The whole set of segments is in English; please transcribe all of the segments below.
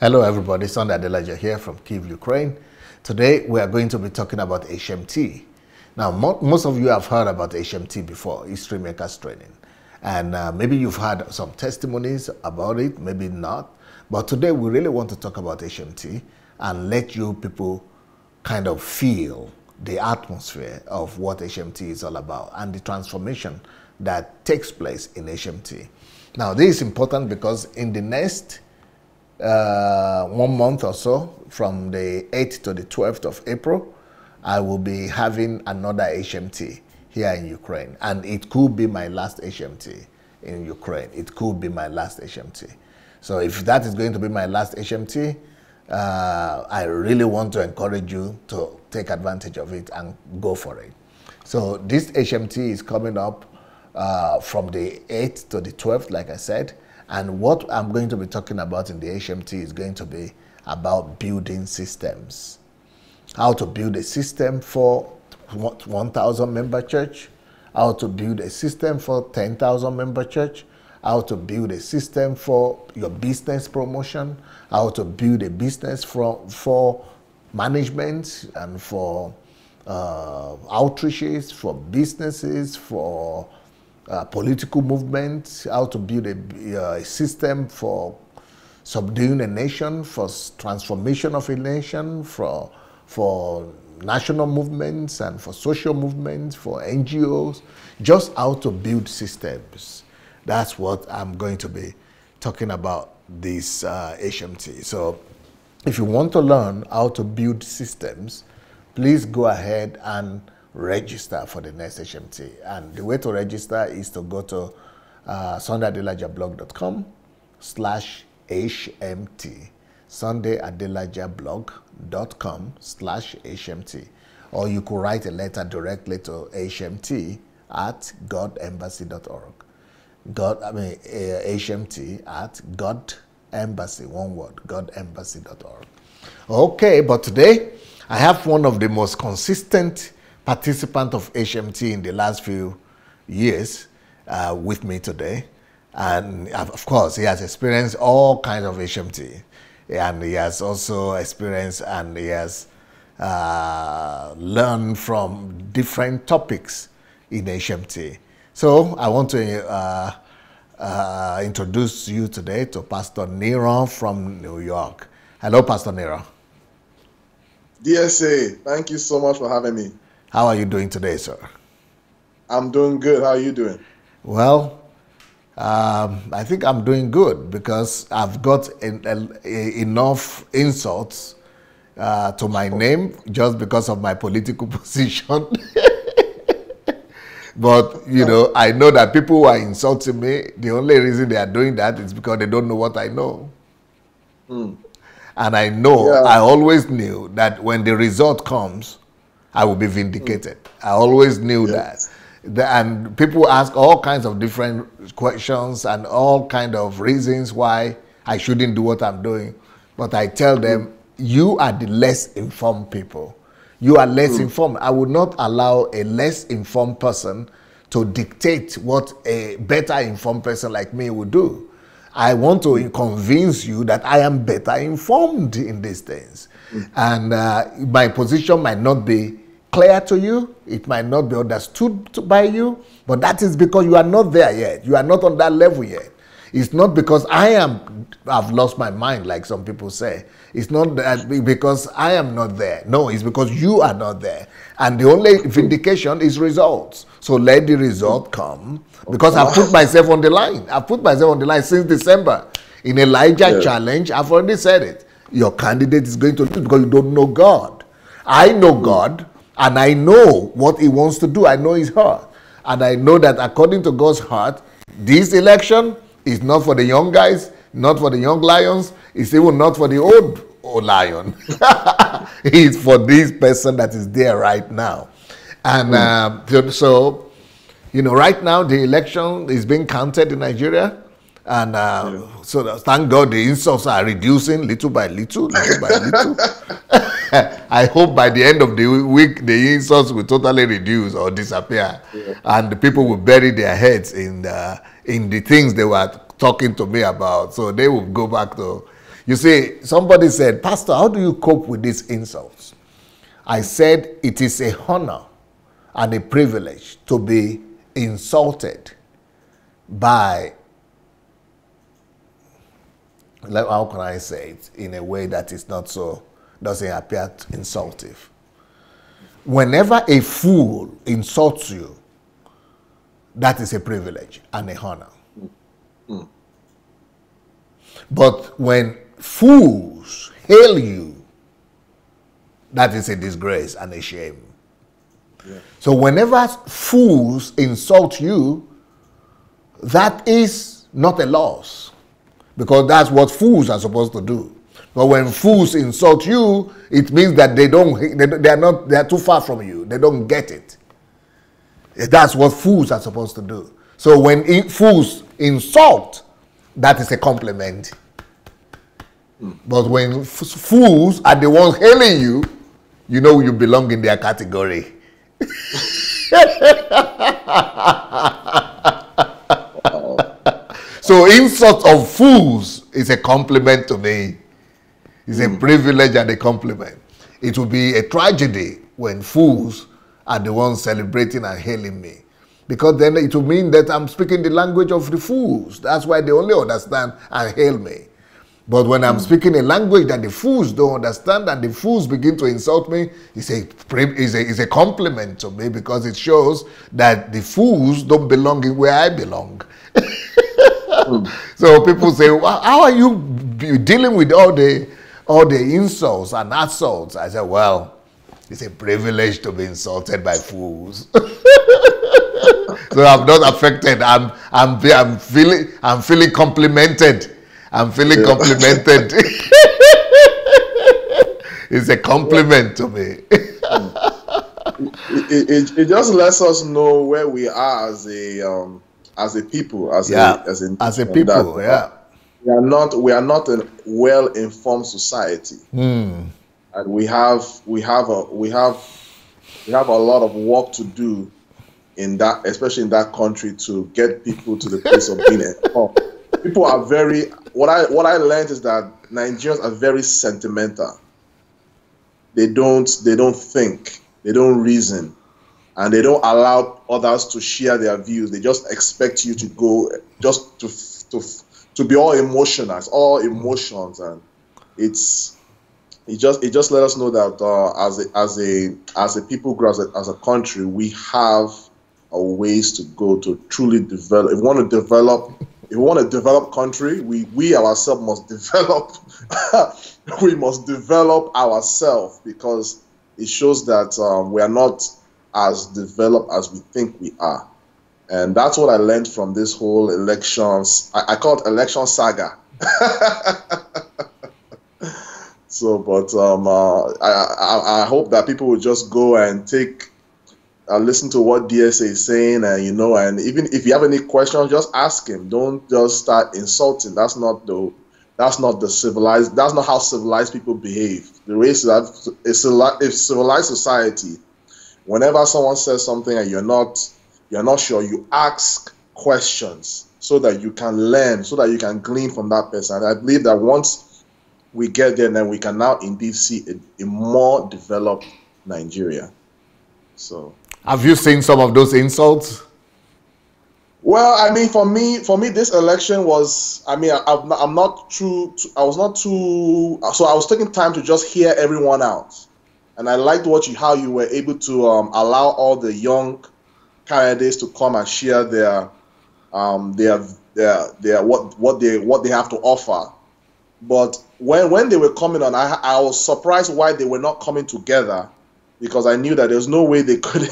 Hello everybody, Sunday Adelaja here from Kyiv, Ukraine. Today we are going to be talking about HMT. Now most of you have heard about HMT before, History Makers Training. And maybe you've had some testimonies about it, maybe not. But today we really want to talk about HMT and let you people kind of feel the atmosphere of what HMT is all about and the transformation that takes place in HMT. Now this is important because in the next 1 month or so, from the 8th to the 12th of April, I will be having another HMT here in Ukraine. And it could be my last HMT in Ukraine. It could be my last HMT. So if that is going to be my last HMT, I really want to encourage you to take advantage of it and go for it. So this HMT is coming up from the 8th to the 12th, like I said. And what I'm going to be talking about in the HMT is going to be about building systems. How to build a system for 1,000 member church, how to build a system for 10,000 member church, how to build a system for your business promotion, how to build a business for management and for outreaches, for businesses, for political movements, how to build a system for subduing a nation, for transformation of a nation, for national movements and for social movements, for NGOs, just how to build systems. That's what I'm going to be talking about this HMT. So if you want to learn how to build systems, please go ahead and register for the next HMT. And the way to register is to go to sundayadelajablog.com/HMT. sundayadelajablog.com/HMT. Or you could write a letter directly to HMT at godembassy.org. HMT at godembassy, one word, godembassy.org. Okay, but today I have one of the most consistent participant of HMT in the last few years with me today. And of course, he has experienced all kinds of HMT. And he has also experienced and he has learned from different topics in HMT. So I want to introduce you today to Pastor Niran from New York. Hello, Pastor Niran. DSA, thank you so much for having me. How are you doing today, sir? I'm doing good. How are you doing? Well, I think I'm doing good because I've got enough insults to my name just because of my political position. But, you know, I know that people who are insulting me, the only reason they are doing that is because they don't know what I know. And I know, I always knew that when the result comes, I will be vindicated. I always knew that. And people ask all kinds of different questions and all kinds of reasons why I shouldn't do what I'm doing. But I tell them, you are the less informed people. You are less informed. I would not allow a less informed person to dictate what a better informed person like me would do. I want to convince you that I am better informed in these things. And my position might not be clear to you. It might not be understood by you. But that is because you are not there yet. You are not on that level yet. It's not because I've lost my mind, like some people say. It's not that because I am not there. No, it's because you are not there. And the only vindication is results. So let the result come. Because I've put myself on the line. I've put myself on the line since December. In Elijah Challenge, I've already said it. Your candidate is going to lose because you don't know God. I know God, and I know what he wants to do. I know his heart. And I know that according to God's heart, this election is not for the young guys, not for the young lions. It's even not for the old lion. It's for this person that is there right now. And so, you know, right now the election is being counted in Nigeria. And so thank God the insults are reducing little by little, little by little. I hope by the end of the week, the insults will totally reduce or disappear. And the people will bury their heads in the things they were talking to me about. So they will go back to, You see, somebody said, Pastor, how do you cope with these insults? I said, it is a honor and a privilege to be insulted by, how can I say it in a way that is not so, doesn't appear insultive. Whenever a fool insults you, that is a privilege and a honor. Mm. But when fools hail you, that is a disgrace and a shame. Yeah. So whenever fools insult you, that is not a loss, because that's what fools are supposed to do. But when fools insult you, it means that they are too far from you. They don't get it. That's what fools are supposed to do. So when fools insult, that is a compliment. But when fools are the ones hailing you, you know you belong in their category. So insult of fools is a compliment to me. It's a privilege and a compliment. It will be a tragedy when fools are the ones celebrating and hailing me, because then it will mean that I'm speaking the language of the fools. That's why they only understand and hail me. But when I'm speaking a language that the fools don't understand and the fools begin to insult me, it's a compliment to me, because it shows that the fools don't belong in where I belong. So people say, well, how are you dealing with all the insults and assaults? I said, well, it's a privilege to be insulted by fools. So I'm not affected. I'm feeling complimented. I'm feeling complimented. It's a compliment to me. It just lets us know where we are as a people, as a people. We are not a well-informed society, and we have a lot of work to do in that, especially in that country, to get people to the place of being informed. People are very. What I learned is that Nigerians are very sentimental. They don't think. They don't reason, and they don't allow others to share their views. They just expect you to go just to be all emotional. It's all emotions, and it just let us know that as a people group, as a country, we have a ways to go to truly develop. If we want to develop country, we ourselves must develop. We must develop ourselves, because it shows that we are not as developed as we think we are. And that's what I learned from this whole elections. I call it election saga. So, but I hope that people will just go and listen to what DSA is saying, and and even if you have any questions, just ask him. Don't just start insulting. That's not how civilized people behave. The way if civilized society, whenever someone says something and you're not sure, you ask questions so that you can learn, so that you can glean from that person. And I believe that once we get there, then we can now indeed see a more developed Nigeria. So, have you seen some of those insults? Well, I mean, for me, this election was. I mean, I was taking time to just hear everyone out, and I liked how you were able to allow all the young candidates to come and share their what they have to offer. But when they were coming on, I was surprised why they were not coming together, because I knew that there's no way they could.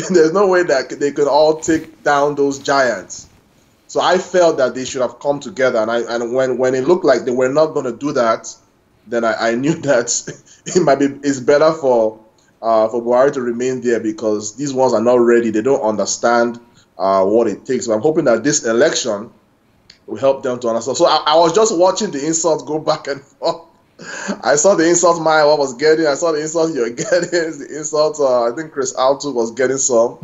There's no way that they could all take down those giants. So I felt that they should have come together, and when it looked like they were not going to do that, then I knew that it's better for Buhari to remain there, because these ones are not ready. They don't understand what it takes. So I'm hoping that this election will help them to understand. So I was just watching the insults go back and forth. I saw the insults Maya was getting. I saw the insults you're getting. The insults I think Chris Altu was getting some.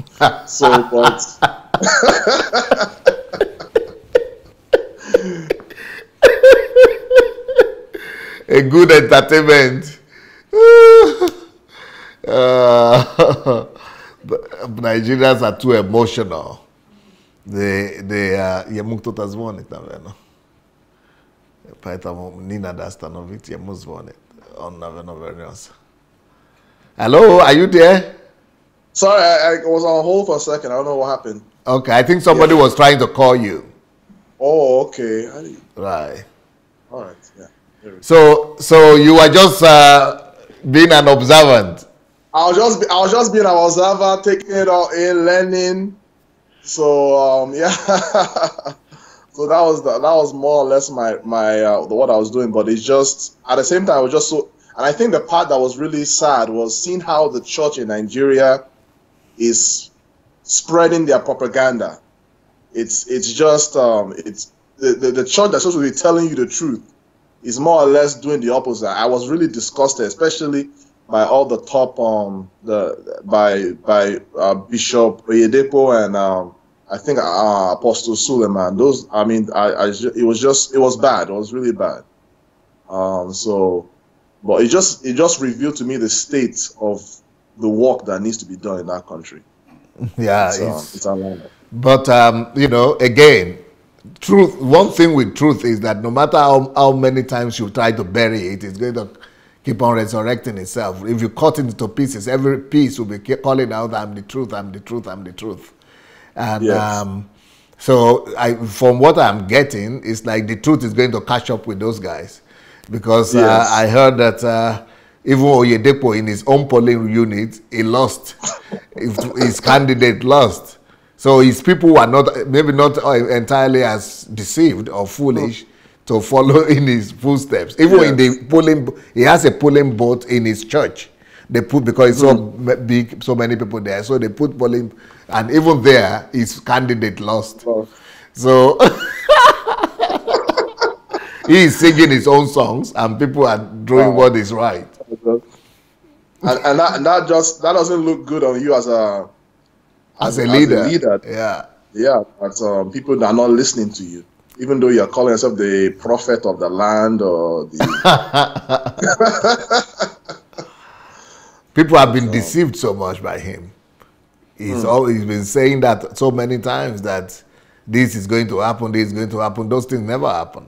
So, but a good entertainment. Nigerians are too emotional. Je mógł to zadzwonić nawet, no. Poэтому не надо остановить, ему звонит. Он, наверное, вернется. Hello, are you there? Sorry, I was on hold for a second. I don't know what happened. Okay, I think somebody was trying to call you. Oh, okay. Right. All right, yeah. So you were just being an observant. I was just being an observer, taking it all in, learning. So yeah. So that was more or less my what I was doing, but it's just at the same time I was just so, and I think the part that was really sad was seeing how the church in Nigeria is spreading their propaganda. It's just it's the church that's supposed to be telling you the truth is more or less doing the opposite. I was really disgusted, especially by all the top by Bishop Oyedepo and I think Apostle Suleiman. Those, I mean, it was bad. It was really bad. But it just revealed to me the state of the work that needs to be done in that country. Yeah, it's alarming. But you know, again, truth. One thing with truth is that no matter how many times you try to bury it, it's going to keep on resurrecting itself. If you cut it into pieces, every piece will be calling out, "I'm the truth. I'm the truth. I'm the truth." And yes. So from what I'm getting, it's like the truth is going to catch up with those guys, because yes. I heard that even Oyedepo in his own polling unit, he lost. His candidate lost. So his people were maybe not entirely as deceived or foolish to follow in his footsteps. Even in the polling, he has a polling booth in his church. They put, because it's so big, so many people there, so they put polling, and even there, his candidate lost. So he is singing his own songs, and people are doing what is right. And that doesn't look good on you as a leader. Yeah. But people are not listening to you, even though you are calling yourself the prophet of the land or the. People have been deceived so much by him. He's been saying that so many times that this is going to happen, this is going to happen. Those things never happen.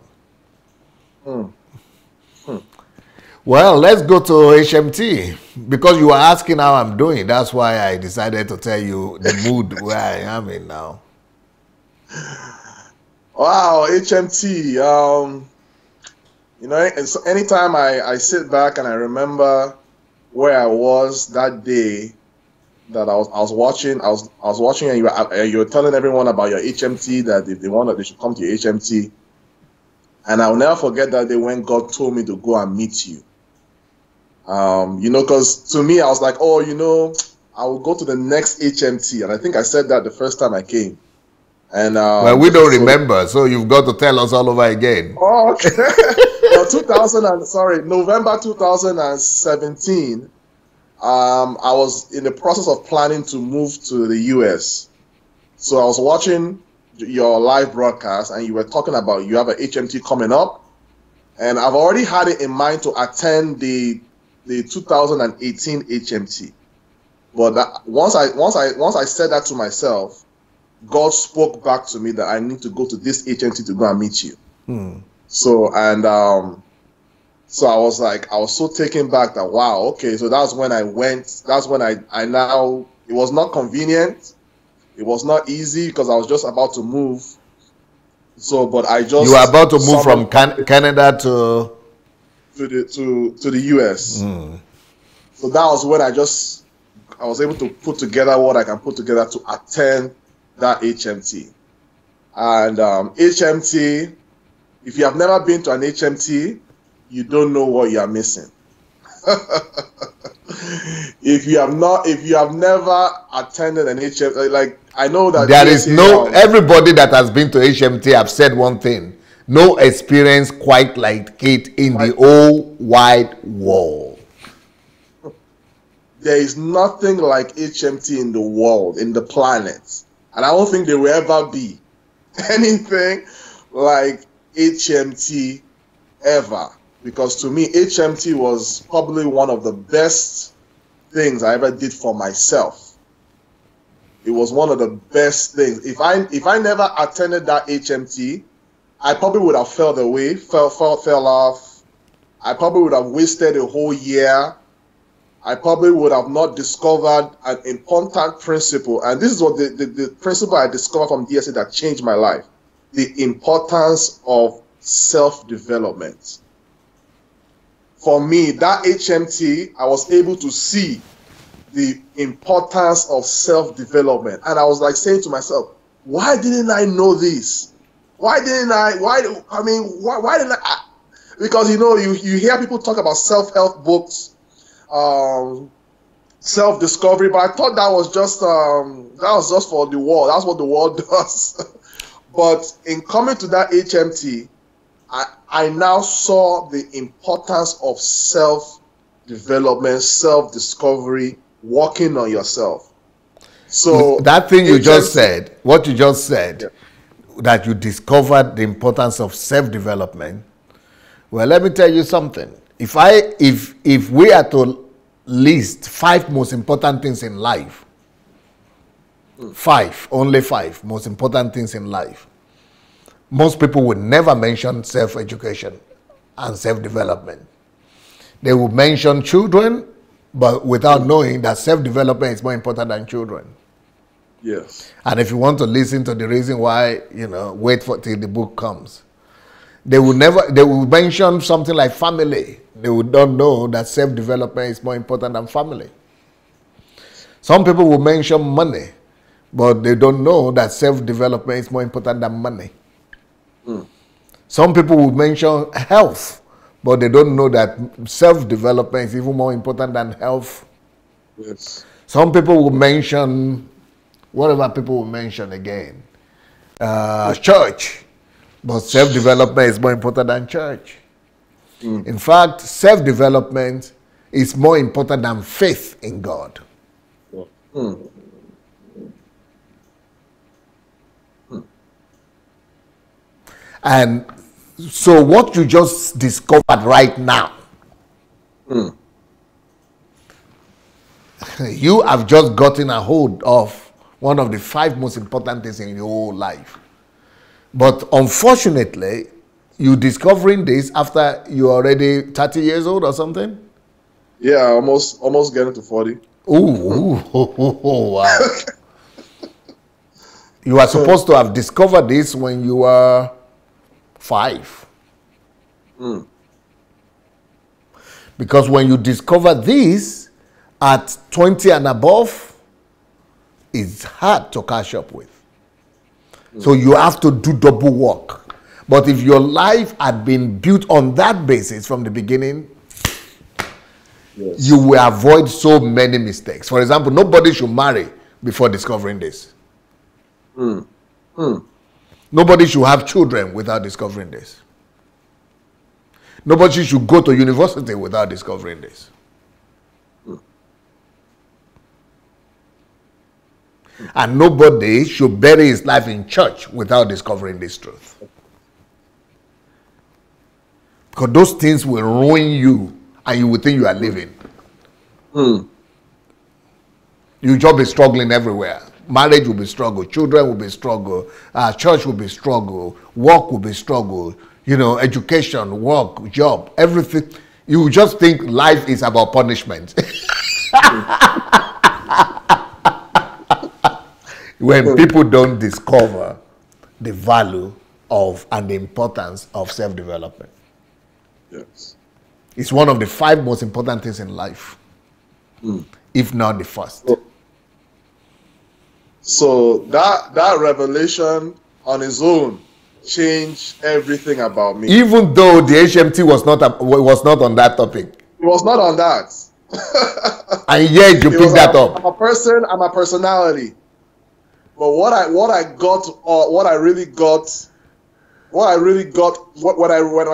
Well, let's go to HMT. Because you were asking how I'm doing, that's why I decided to tell you the mood where I am in now. Wow, HMT. You know, anytime I sit back and I remember where I was that day that I was watching, and you were telling everyone about your HMT, that if they want, they should come to your HMT. And I'll never forget that day when God told me to go and meet you. You know, because to me, I was like, oh, you know, I will go to the next HMT. And I think I said that the first time I came. And well, we don't remember, so you've got to tell us all over again. Oh, okay. November 2017, I was in the process of planning to move to the US. So I was watching your live broadcast, and you were talking about you have an HMT coming up, and I've already had it in mind to attend the 2018 HMT. But once I said that to myself, God spoke back to me that I need to go to this HMT to go and meet you. So I was like, I was so taken back that, wow, okay, so that's when I went. That's when I now, it was not convenient. It was not easy because I was just about to move. So, but I just... You were about to move from Canada to the US. So that was when I was able to put together what I can put together to attend that HMT. And HMT, if you have never been to an HMT, you don't know what you are missing. If you have never attended an HMT, like, I know that there is everybody that has been to HMT have said one thing: no experience quite like it in the whole wide world. There is nothing like HMT in the world, in the planet, and I don't think there will ever be anything like HMT ever. because to me, HMT was probably one of the best things I ever did for myself. It was one of the best things. If I never attended that HMT, I probably would have fell away, fell off. I probably would have wasted a whole year. I probably would have not discovered an important principle. And this is what the principle I discovered from DSA that changed my life. The importance of self-development. For me, that HMT, I was able to see the importance of self-development. And I was like saying to myself, why didn't I know this? Why didn't I? Why didn't I? Because, you know, you hear people talk about self-help books, self-discovery, but I thought that was just for the world. That's what the world does. But in coming to that HMT, I now saw the importance of self-development, self-discovery, working on yourself. So that thing you just said, what you just said, yeah, that you discovered the importance of self-development. Well, let me tell you something. If we are to list 5 most important things in life, 5, only 5 most important things in life, most people would never mention self-education and self-development. They would mention children, but without knowing that self-development is more important than children. Yes. And if you want to listen to the reason why, you know, wait till the book comes. They will mention something like family. They would not know that self-development is more important than family. Some people will mention money, but they don't know that self-development is more important than money. Some people will mention health, but they don't know that self-development is even more important than health. Yes. Some people will mention, whatever people will mention again, church. But self-development is more important than church. In fact, self-development is more important than faith in God. And so what you just discovered right now, you have just gotten a hold of one of the 5 most important things in your whole life. But unfortunately, you discovering this after you're already 30 years old or something? Yeah, almost getting to 40. Ooh, wow. You are supposed to have discovered this when you were 5. Because when you discover this at 20 and above, it's hard to catch up with. So you have to do double work. But if your life had been built on that basis from the beginning, yes, you will avoid so many mistakes. For example, nobody should marry before discovering this. Nobody should have children without discovering this. Nobody should go to university without discovering this. And nobody should bury his life in church without discovering this truth. Because those things will ruin you and you will think you are living. You'll just be struggling everywhere. Marriage will be struggle, children will be struggle, church will be struggle, work will be struggle, you know, education, work, job, everything. You just think life is about punishment. When people don't discover the value of and the importance of self-development. Yes. It's one of the 5 most important things in life, if not the first. So that revelation on its own changed everything about me. Even though the HMT was not on that topic. It was not on that. And yet you picked that up. I'm a person, I'm a personality. But when I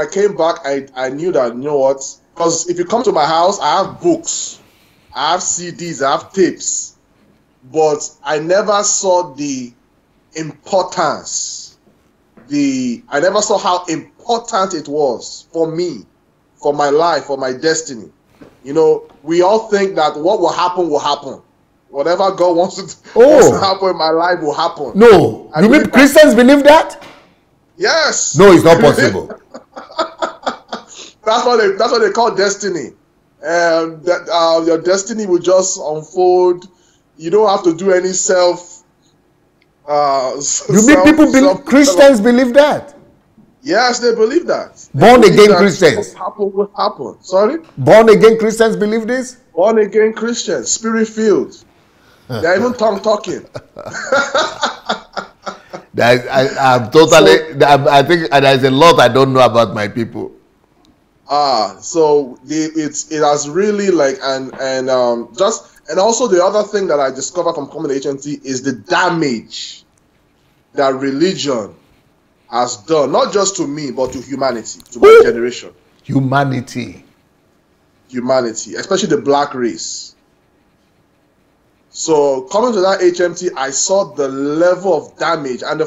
came back, I knew that, you know what? Because if you come to my house, I have books, I have CDs, I have tapes, but I never saw the importance. I never saw how important it was for me, for my life, for my destiny. You know, we all think that what will happen will happen. Whatever God wants to happen in my life will happen. No. You mean Christians believe that? Yes. No, it's not possible. That's what they call destiny. And that your destiny will just unfold. You don't have to do any self. You mean Christians believe that? Yes, they believe that. Born again Christians. Happen will happen. Sorry? Born again Christians believe this? Born again Christians, spirit filled. They're even tongue talking. I think there's a lot I don't know about my people. So it has really and also the other thing that I discovered from coming to HMT is the damage that religion has done, not just to me, but to humanity, to my generation. Humanity, especially the black race. So coming to that HMT, I saw the level of damage. And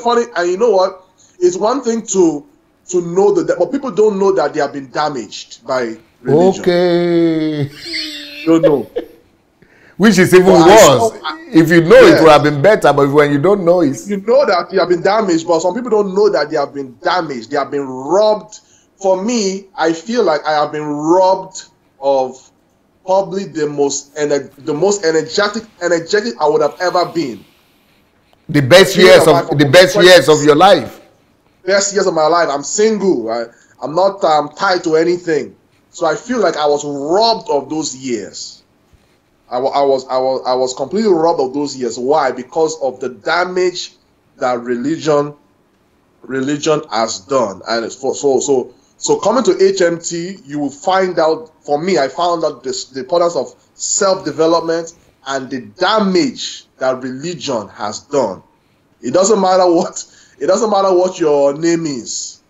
you know what? It's one thing to know that, but people don't know that they have been damaged by religion. Okay. Don't know. Which is even worse. If you know, it would have been better, but when you don't know it. You know that you have been damaged, but some people don't know that they have been damaged. They have been robbed. For me, I feel like I have been robbed of probably the most energetic I would have ever been. The best years of your life. Best years of my life. I'm single. I'm not tied to anything. So I feel like I was robbed of those years. I was completely robbed of those years. Why? Because of the damage that religion has done. And so coming to HMT, you will find out. For me, I found out the importance of self-development and the damage that religion has done. It doesn't matter what your name is.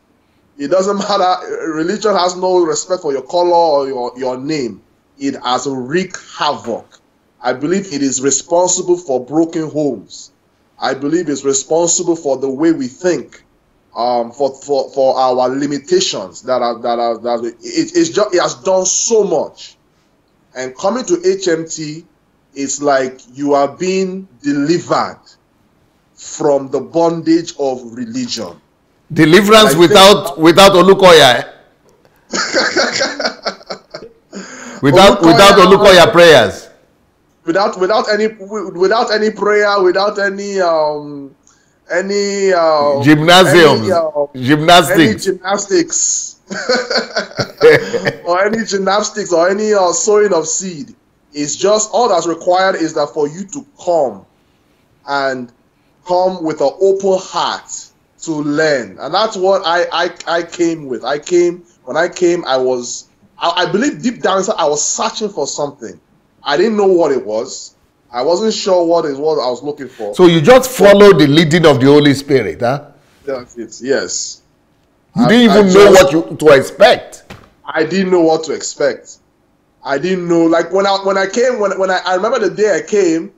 It doesn't matter. Religion has no respect for your color or your name. It has wreaked havoc. I believe it is responsible for broken homes. I believe it's responsible for the way we think, for our limitations it has done so much. And coming to HMT, it's like you are being delivered from the bondage of religion. Deliverance without Olukoya. without Olukoya prayers. Without any prayer, without any gymnastics or any gymnastics or any sowing of seed. It's just all that's required is that for you to come with an open heart to learn. And that's what I came with. I believe deep down inside I was searching for something. I didn't know what it was. I wasn't sure what I was looking for. So you just followed the leading of the Holy Spirit, huh? That's it. Yes. You didn't even know what to expect. I didn't know what to expect. I didn't know. Like when I remember the day I came,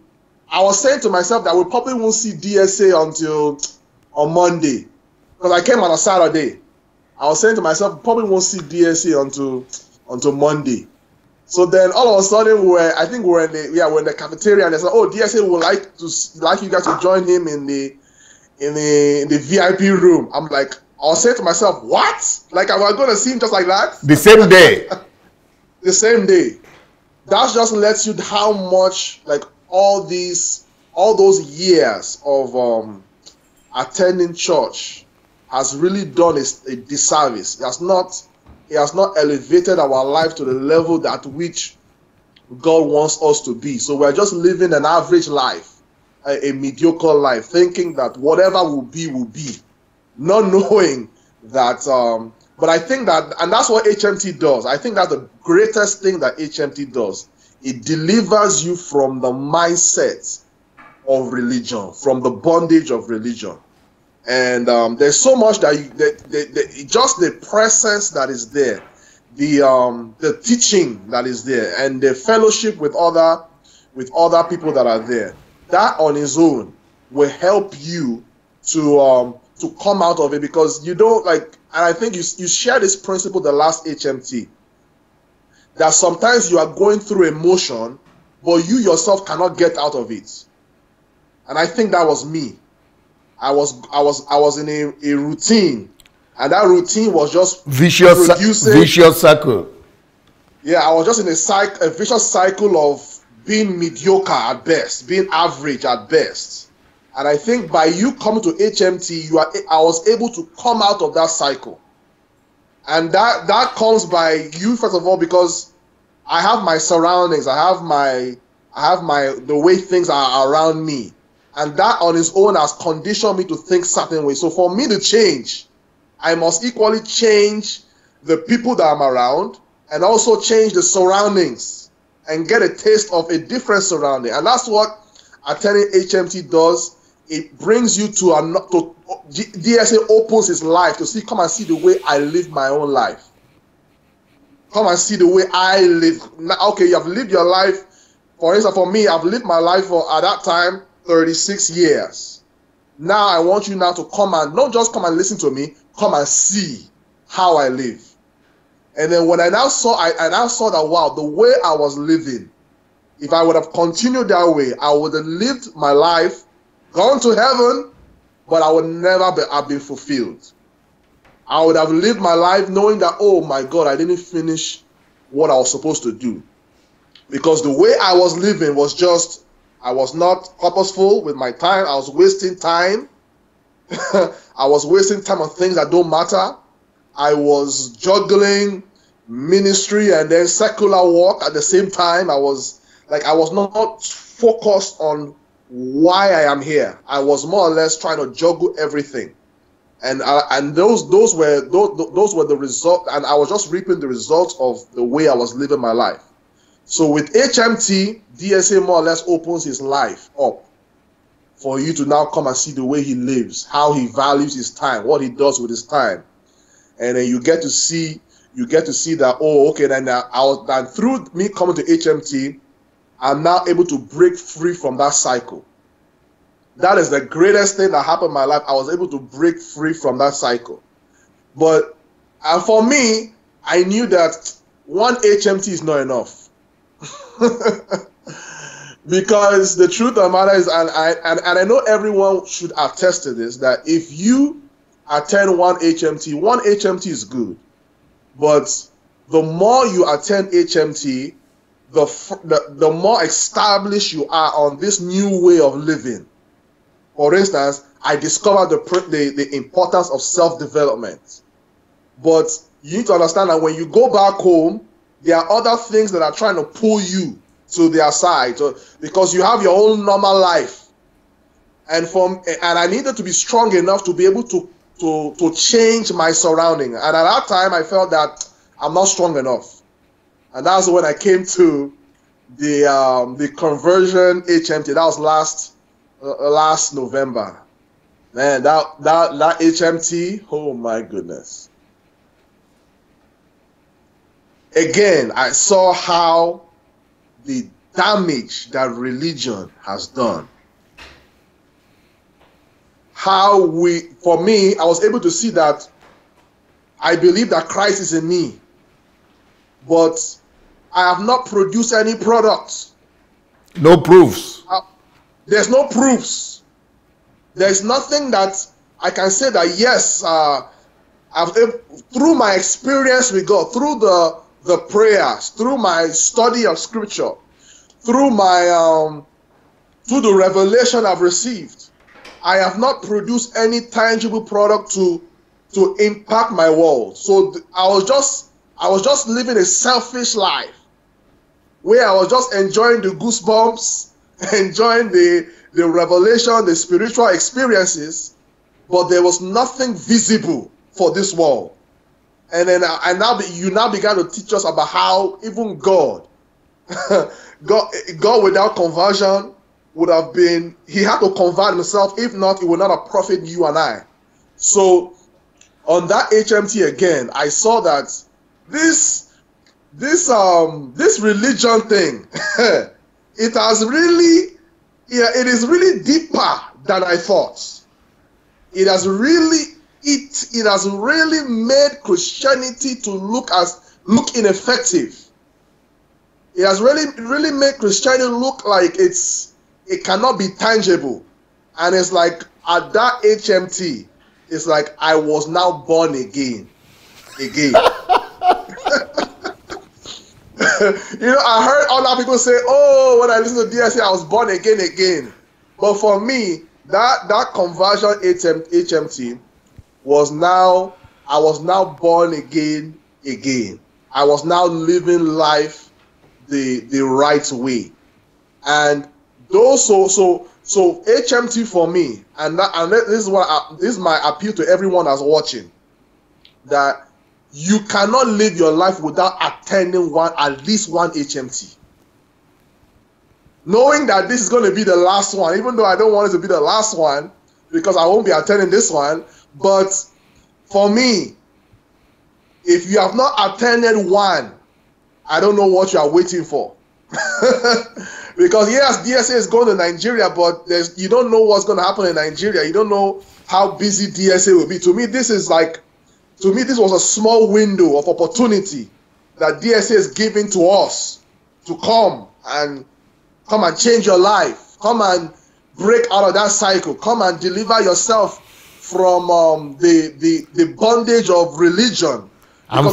I was saying to myself that we probably won't see DSA until on Monday, because I came on a Saturday. I was saying to myself, probably won't see DSA until Monday. So then all of a sudden we're in the cafeteria, and they said, "Oh, DSA would like you guys to join him in the VIP room." I'm like, I was saying to myself, "What? Like I was going to see him just like that?" The same day. The same day. That just lets you how much like all those years of attending church has really done a disservice. It has not elevated our life to the level that which God wants us to be. So we're just living an average life, a mediocre life, thinking that whatever will be, not knowing that. But I think that, and that's what HMT does. I think that's the greatest thing that HMT does. It delivers you from the mindset of religion, from the bondage of religion. And there's so much that just the presence that is there, the teaching that is there, and the fellowship with other people that are there. That on its own will help you to come out of it, because you don't like. And I think you share this principle the last HMT. that sometimes you are going through emotion, but you yourself cannot get out of it. And I think that was me. I was in a routine, and that routine was just vicious circle. Yeah, I was just in a vicious cycle of being mediocre at best, being average at best. And I think by you coming to HMT, I was able to come out of that cycle. And that comes by you, first of all, because I have my surroundings, I have the way things are around me. And that on its own has conditioned me to think certain ways. So for me to change, I must equally change the people that I'm around and also change the surroundings and get a taste of a different surrounding. And that's what attending HMT does. It brings you to DSA opens his life to come and see the way I live my own life. Come and see the way I live. Okay, you have lived your life. For instance, for me, I've lived my life for, at that time, 36 years. Now I want you now to come and not just come and listen to me, come and see how I live. And then when I now saw that, wow, the way I was living, if I would have continued that way, I would have lived my life, gone to heaven, but I would never have been fulfilled. I would have lived my life knowing that, oh my God, I didn't finish what I was supposed to do. Because the way I was living was just, I was not purposeful with my time. I was wasting time. I was wasting time on things that don't matter. I was juggling ministry and then secular work at the same time. I was not focused on why I am here. I was more or less trying to juggle everything. And those were the result, and I was just reaping the results of the way I was living my life. So with HMT, DSA more or less opens his life up for you to now come and see the way he lives, how he values his time, what he does with his time. And then you get to see that, oh, okay, then through me coming to HMT, I'm now able to break free from that cycle. That is the greatest thing that happened in my life. I was able to break free from that cycle. But for me, I knew that one HMT is not enough. Because the truth of the matter is, and I know everyone should attest to this, that if you attend one HMT is good. But the more you attend HMT, the more established you are on this new way of living. For instance, I discovered the importance of self-development. But you need to understand that when you go back home, there are other things that are trying to pull you to their side, because you have your own normal life. And I needed to be strong enough to be able to change my surrounding. And at that time, I felt that I'm not strong enough. And that's when I came to the conversion HMT. That was last November. Man, that HMT, oh my goodness. Again, I saw how the damage that religion has done. For me, I was able to see that I believe that Christ is in me, but I have not produced any products. No proofs. There's no proofs. There's nothing that I can say that, yes, through my experience with God, through the prayers, through my study of scripture, through the revelation I've received, I have not produced any tangible product to impact my world. So I was just living a selfish life where I was just enjoying the goosebumps, enjoying the revelation, the spiritual experiences, but there was nothing visible for this world. And then you now began to teach us about how even God without conversion would have been, he had to convert himself. If not, it would not have profited you and I. So on that HMT again, I saw that this religion thing, it is really deeper than I thought. It has really made Christianity to look ineffective. It has really made Christianity look like it cannot be tangible. And it's like at that HMT, it's like I was now born again. I heard other people say, oh, when I listen to DSA, I was born again. But for me, that conversion HMT was now, I was now born again. I was now living life the right way. And those so HMT for me, and this is my appeal to everyone that's watching, that you cannot live your life without attending at least one HMT. Knowing that this is going to be the last one, even though I don't want it to be the last one, because I won't be attending this one. But for me, if you have not attended one, I don't know what you are waiting for. Because yes, DSA is going to Nigeria, but you don't know what's going to happen in Nigeria. You don't know how busy DSA will be. To me, this was a small window of opportunity that DSA is giving to us to come and change your life. Come and break out of that cycle. Come and deliver yourself from the bondage of religion. I'm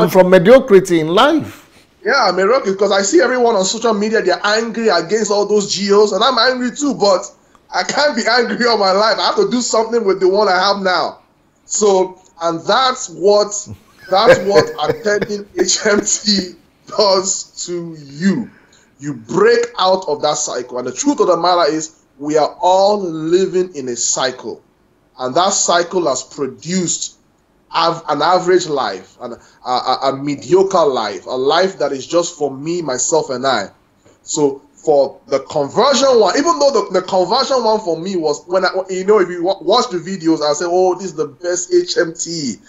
from mediocrity in life. Yeah, I'm mediocrity because I see everyone on social media, they're angry against all those GOs, and I'm angry too, but I can't be angry all my life. I have to do something with the one I have now. So, and that's what attending HMT does to you. You break out of that cycle. And the truth of the matter is, we are all living in a cycle. And that cycle has produced an average life, a mediocre life, a life that is just for me, myself, and I. So for the conversion one, even though the conversion one for me was if you watch the videos, I say, oh, this is the best HMT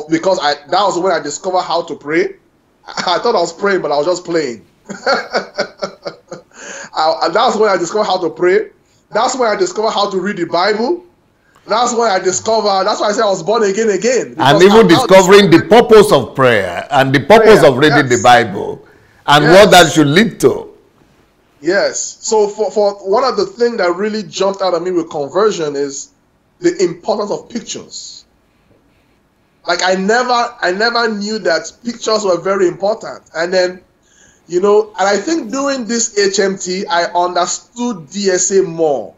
because that was when I discovered how to pray. I thought I was praying, but I was just playing. That's when I discovered how to pray. That's when I discovered how to read the Bible. That's why I said I was born again. And even discovering the purpose of prayer and the purpose of reading the Bible and what that should lead to. Yes. So for one of the things that really jumped out at me with conversion is the importance of pictures. Like I never knew that pictures were very important. And then, and I think during this HMT, I understood DSA more.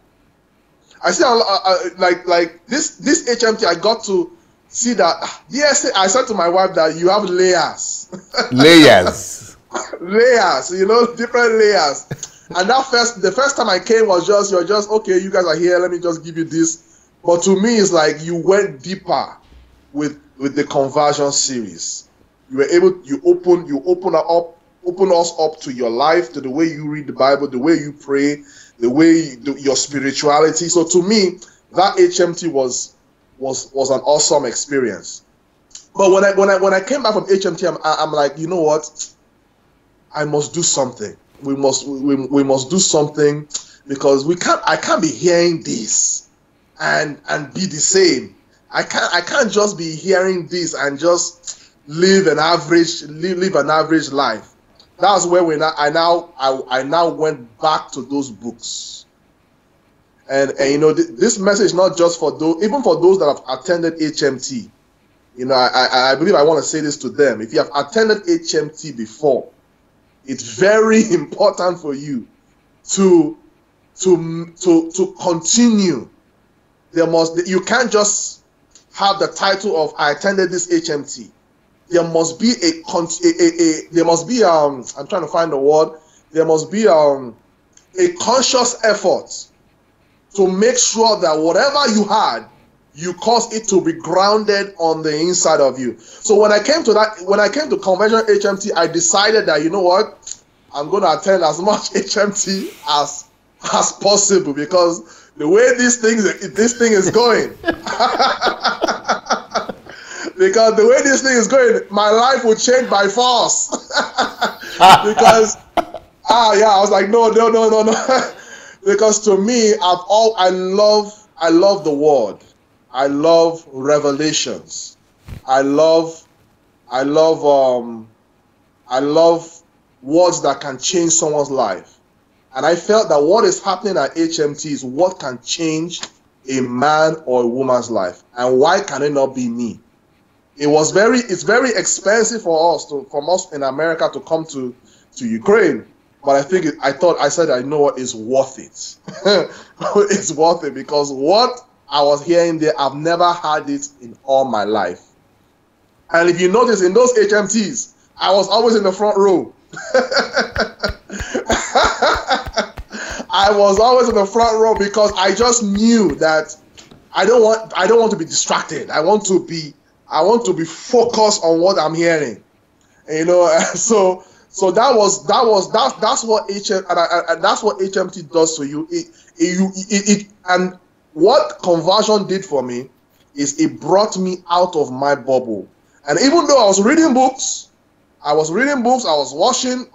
I see, like this HMT, I got to see that DSA. I said to my wife that you have layers. Layers. Layers, different layers. And the first time I came was you're just okay. You guys are here. Let me just give you this. But to me, it's like you went deeper with the conversion series. You were able. You open us up to your life, to the way you read the Bible, the way you pray, the way your spirituality. So to me, that HMT was an awesome experience. But when I came back from HMT, I'm like, you know what? I must do something. We must do something, because I can't be hearing this and be the same. I can't just be hearing this and just live an average life. That's where I now went back to those books. And this message not just for those, even for those that have attended HMT. I believe I want to say this to them. If you have attended HMT before, it's very important for you to continue. You can't just have the title of I attended this HMT. There must be I'm trying to find the word. There must be a conscious effort to make sure that whatever you had, you cause it to be grounded on the inside of you. So when I came to Conversion HMT, I decided that, you know what, I'm going to attend as much HMT as possible, because the way this thing is going, because the way this thing is going, my life will change by force. Because I was like, no. Because to me, I love the word. I love revelations. I love words that can change someone's life. And I felt that what is happening at HMT is what can change a man or a woman's life. And why can it not be me? It's very expensive for us from us in America to come to Ukraine. But I said, I know what is worth it. It's worth it because what I was hearing there, I've never had it in all my life. And if you notice in those HMTs, I was always in the front row. I was always in the front row because I just knew that I don't want to be distracted. I want to be focused on what I'm hearing. And, so that's what HMT does to you. And what conversion did for me is it brought me out of my bubble. And even though I was reading books, I was watching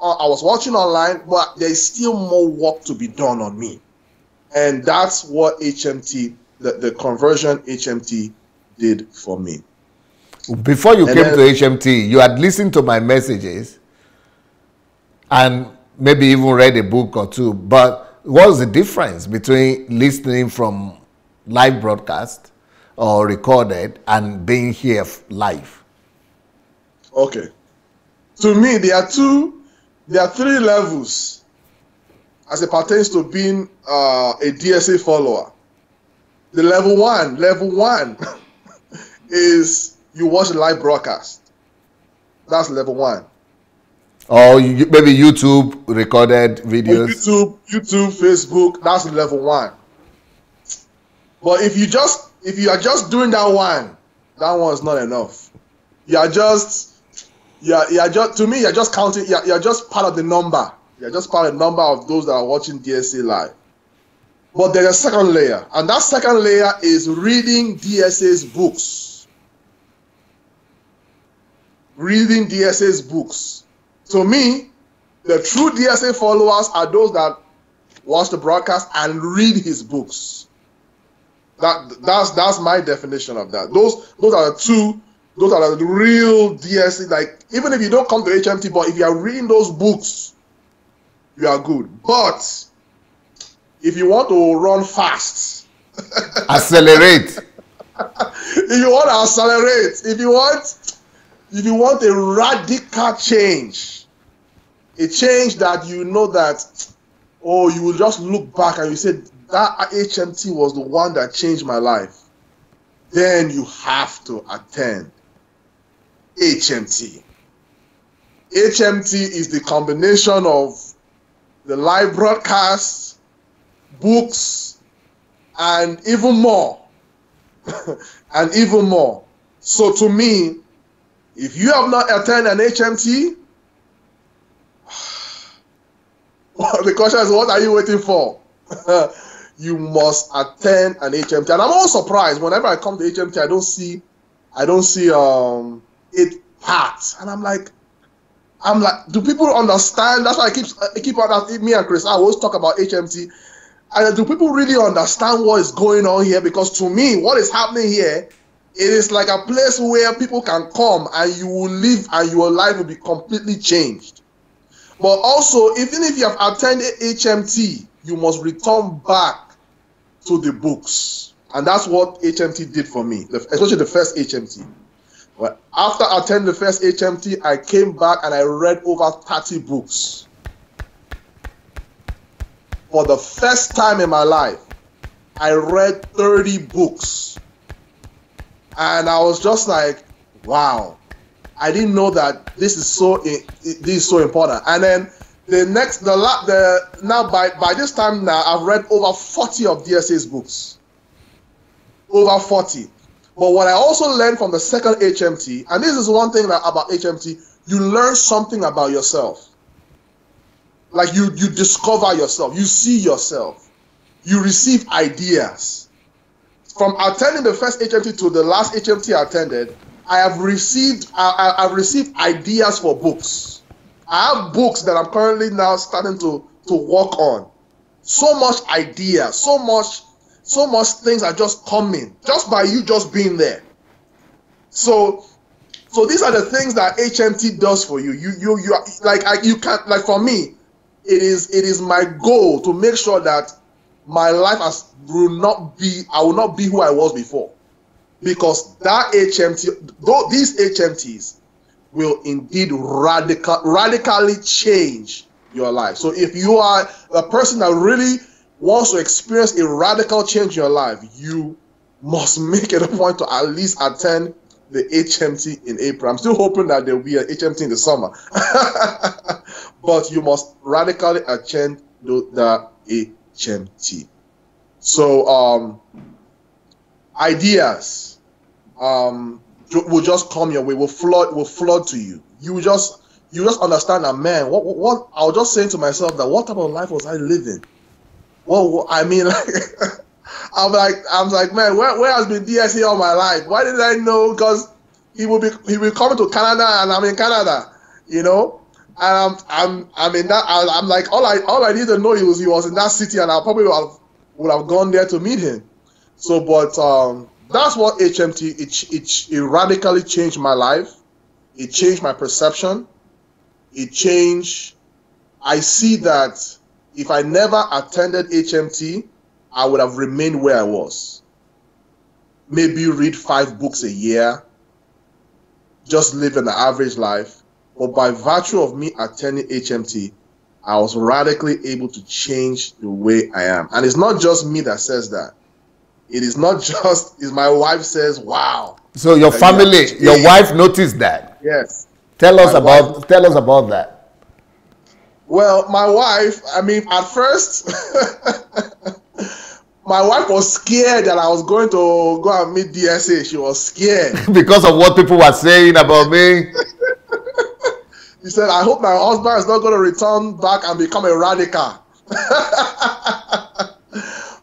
online, but there's still more work to be done on me. And that's what HMT, the conversion HMT did for me. Before you came to HMT, you had listened to my messages and maybe even read a book or two. But what was the difference between listening from live broadcast or recorded and being here live? Okay. To me, there are three levels as it pertains to being a DSA follower. The level one is you watch the live broadcast. That's level one. Or maybe YouTube recorded videos. YouTube, Facebook. That's level one. But if you are just doing that one is not enough. You're just counting. You're just part of the number. You're just part of the number of those that are watching DSA live. But there's a second layer, and that second layer is reading DSA's books. Reading DSA's books. To me, the true DSA followers are those that watch the broadcast and read his books. That's my definition of that. Those are the real DSA. Like, even if you don't come to HMT, but if you are reading those books, you are good. But if you want to run fast, accelerate. If you want to accelerate, if you want a radical change, a change that you know that, you will just look back and you say, that HMT was the one that changed my life, then you have to attend HMT. HMT is the combination of the live broadcasts, books, and even more. And even more. So to me, if you have not attended an HMT, the question is, what are you waiting for? You must attend an HMT. And I'm always surprised whenever I come to HMT, I don't see 8 parts. And I'm like, do people understand? That's why I keep on, me and Chris, I always talk about HMT. And do people really understand what is going on here? Because to me, what is happening here, it is like a place where people can come and you will live and your life will be completely changed. But also, even if you have attended HMT, you must return back to the books. And that's what HMT did for me, especially the first HMT. But after attending the first HMT, I came back and I read over 30 books. For the first time in my life, I read 30 books. And I was just like, wow, I didn't know that this is so important. And then by this time now, I've read over 40 of DSA's books. Over 40. But what I also learned from the second HMT, and this is one thing about HMT, you learn something about yourself. Like you discover yourself, you see yourself, you receive ideas. From attending the first HMT to the last HMT I attended, I've received ideas for books. I have books that I'm currently now starting to work on. So much ideas, so much things are just coming just by you just being there. So So these are the things that HMT does for you. You you can't, like, for me, it is my goal to make sure that my life I will not be who I was before, because that HMT, though these HMTs will indeed radically change your life. So if you are the person that really wants to experience a radical change in your life, you must make it a point to at least attend the HMT in April. I'm still hoping that there will be an HMT in the summer. But you must radically attend the HMT. So ideas will just come your way, will flood to you. You just understand that, man, what I was just saying to myself, that what type of life was I living? Well, I mean, like, I'm like, man, where has been DSA all my life? Why didn't I know? Because he will be coming to Canada and I'm in Canada, you know. And I'm in that. I'm like, all I need to know he was in that city, and I probably would have gone there to meet him. So, but that's what HMT. It radically changed my life. It changed my perception. I see that if I never attended HMT, I would have remained where I was. Maybe read 5 books a year, just live an average life. But by virtue of me attending HMT, I was radically able to change the way I am. And it's not just me that says that. It is not just, is my wife says, wow. So your family, your wife noticed that? Yes. Tell us about that. Well, my wife, I mean, at first, my wife was scared that I was going to go and meet DSA. She was scared. Because of what people were saying about me? She said, I hope my husband is not going to return back and become a radical.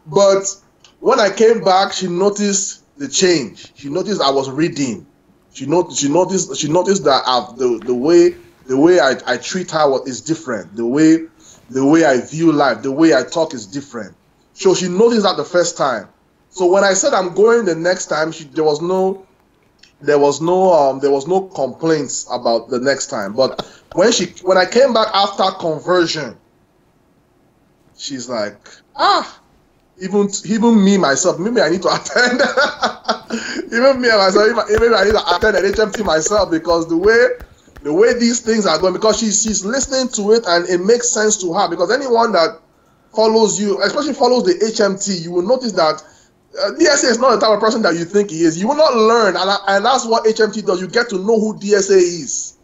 But when I came back, she noticed the change. She noticed I was reading. She noticed that the way I treat her is different. The way I view life, the way I talk is different. So she noticed that the first time. So when I said I'm going the next time, there was no complaints about the next time. But when I came back after conversion, she's like, even me myself, maybe I need to attend. Even me myself, maybe I need to attend an HMT myself, because the way these things are going, because she's listening to it and it makes sense to her. Because anyone that follows you, especially follows the HMT, you will notice that DSA is not the type of person that you think he is. You will not learn, and that's what HMT does. You get to know who DSA is,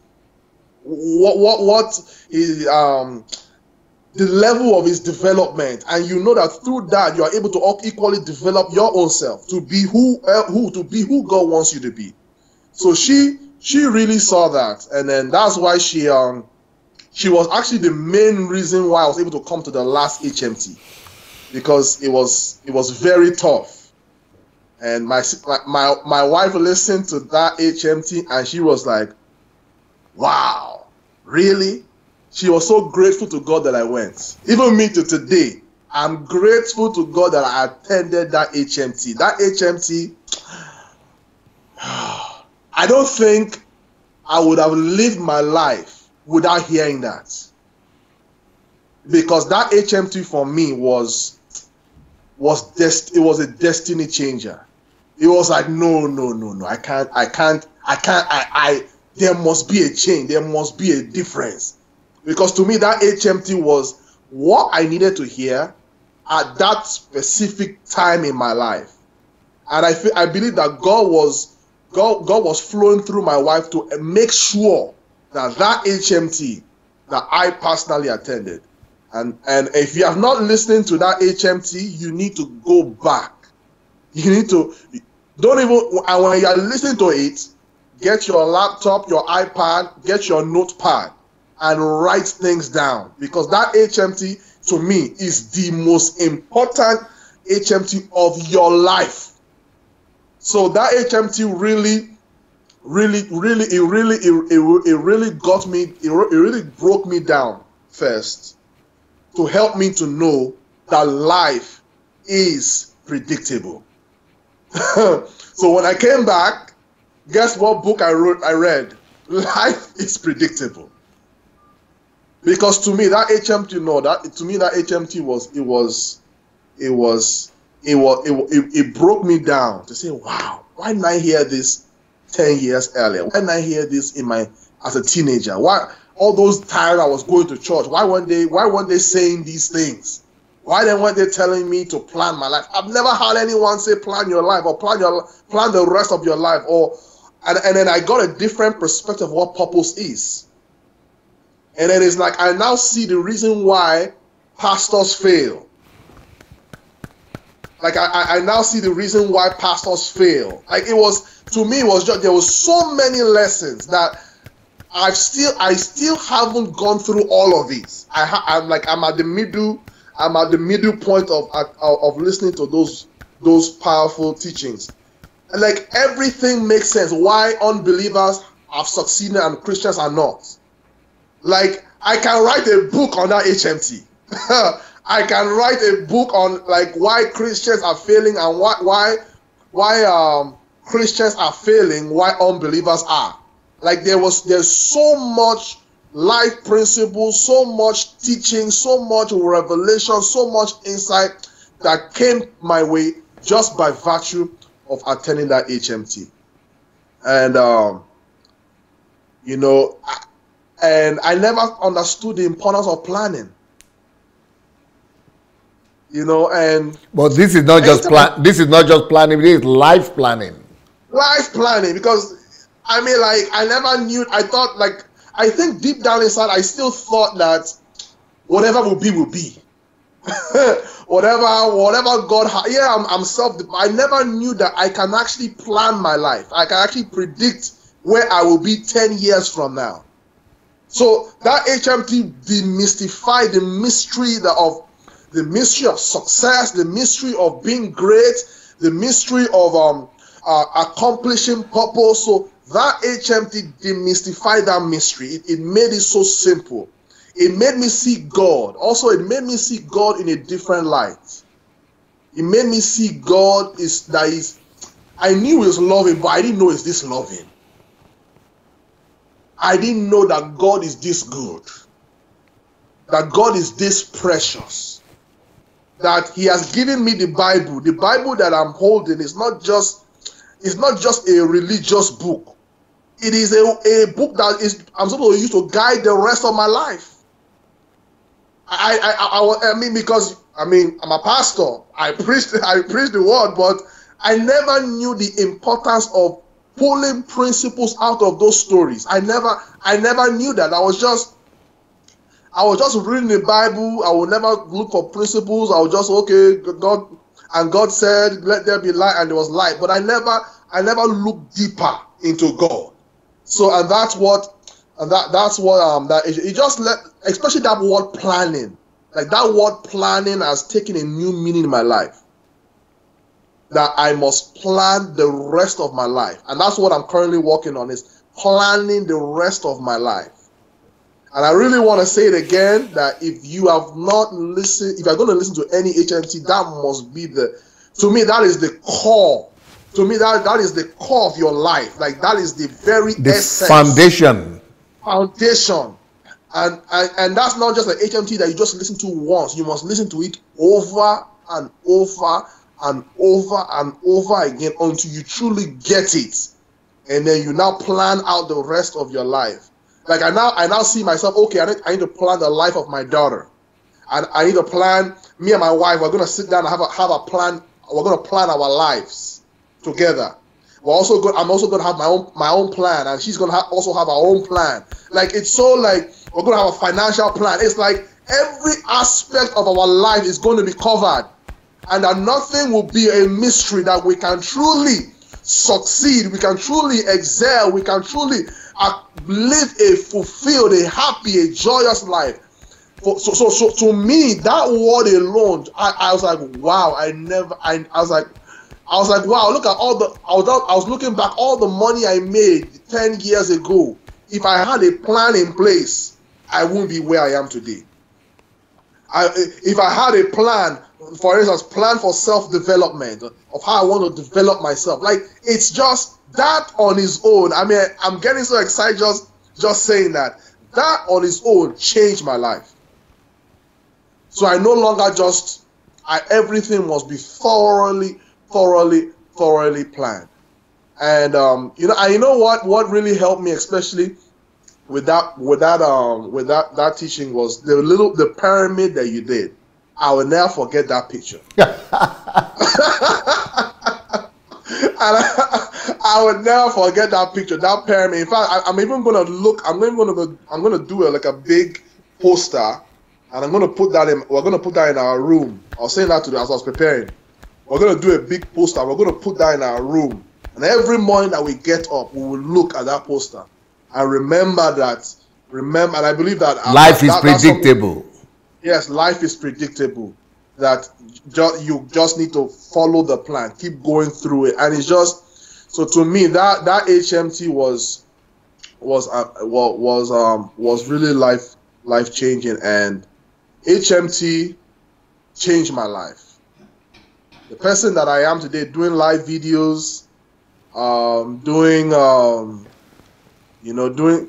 what is the level of his development, and you know that through that you are able to equally develop your own self to be who God wants you to be. So she really saw that, and then that's why she was actually the main reason why I was able to come to the last HMT, because it was very tough. And my wife listened to that HMT and she was like, wow, really? She was so grateful to God that I went. Even me to today, I'm grateful to God that I attended that HMT. That HMT, I don't think I would have lived my life without hearing that. Because that HMT for me was a destiny changer. It was like, no, I can't, there must be a change, there must be a difference. Because to me, that HMT was what I needed to hear at that specific time in my life. And I believe that God was flowing through my wife to make sure that HMT that I personally attended. And if you have not listened to that HMT, you need to go back. You need to, and when you are listening to it, get your laptop, your iPad, get your notepad, and write things down. Because that HMT, to me, is the most important HMT of your life. So that HMT really got me, it really broke me down first, to help me to know that life is predictable. So when I came back, Guess what book I read? Life is predictable. Because to me, that HMT, it broke me down to say, wow, why didn't I hear this 10 years earlier? Why didn't I hear this as a teenager? Why all those times I was going to church? Why weren't they saying these things? Why then weren't they telling me to plan my life? I've never heard anyone say plan your life or plan the rest of your life. And then I got a different perspective of what purpose is. And then it's like I now see the reason why pastors fail. Like I now see the reason why pastors fail. Like to me it was just, there was so many lessons that I still haven't gone through all of these. I'm at the middle point of listening to those powerful teachings. And like everything makes sense why unbelievers have succeeded and Christians are not. Like I can write a book on that HMT. I can write a book on like why Christians are failing and why Christians are failing, why unbelievers are. Like there's so much life principles, so much teaching, so much revelation, so much insight that came my way just by virtue of attending that HMT. And and I never understood the importance of planning. But this is not just planning, this is life planning. Life planning, because I never knew. I think deep down inside I still thought that whatever will be will be. whatever God I'm I never knew that I can actually plan my life. I can actually predict where I will be 10 years from now. So that HMT demystified the mystery of success, the mystery of being great, the mystery of accomplishing purpose. So that HMT demystified that mystery. It made it so simple. It made me see God. Also, it made me see God in a different light. It made me see God I knew He was loving, but I didn't know He's this loving. I didn't know that God is this good. That God is this precious. That He has given me the Bible. The Bible that I'm holding is not just a religious book. It is a book that I'm supposed to use to guide the rest of my life. Because I'm a pastor. I preach the word, but I never knew the importance of pulling principles out of those stories. I never knew that. I was just reading the Bible. I would never look for principles. I was just God said, "Let there be light," and there was light. But I never looked deeper into God. So that's what it just especially that word planning. Like that word planning has taken a new meaning in my life. That I must plan the rest of my life. And that's what I'm currently working on, is planning the rest of my life. And I really want to say it again, that if you have not listened, if you're going to listen to any HMT, that must be to me, that is the core. To me, that is the core of your life. Like that is the very essence. Foundation. And that's not just an HMT that you just listen to once. You must listen to it over and over and over and over again until you truly get it, and then you now plan out the rest of your life. Like I now see myself. Okay, I need to plan the life of my daughter, and I need to plan. Me and my wife, we're going to sit down and have a plan. We're going to plan our lives together. I'm also going to have my own plan, and she's going to also have her own plan. Like it's so like we're going to have a financial plan. It's like every aspect of our life is going to be covered. And that nothing will be a mystery, that we can truly succeed, we can truly excel, we can truly live a fulfilled, a happy, a joyous life. So to me, that word alone, I was like, wow, I was like, wow, look at I was looking back, all the money I made 10 years ago. If I had a plan in place, I wouldn't be where I am today. if I had a plan, for instance, plan for self-development of how I want to develop myself, like it's just that on its own. I mean, I'm getting so excited just saying that. That on its own changed my life. So I no longer everything must be thoroughly planned. And you know what really helped me, especially with that teaching, was the pyramid that you did. I will never forget that picture. And I would never forget that picture, that pyramid. In fact, I'm gonna do like a big poster, and we're gonna put that in our room. I was saying that to you as I was preparing. We're gonna do a big poster. We're gonna put that in our room, and every morning that we get up, we will look at that poster and remember. And I believe that life is predictable. Yes, life is predictable. That you just need to follow the plan, keep going through it, and it's just. So to me, that HMT was really life changing, and HMT changed my life. The person that I am today, doing live videos,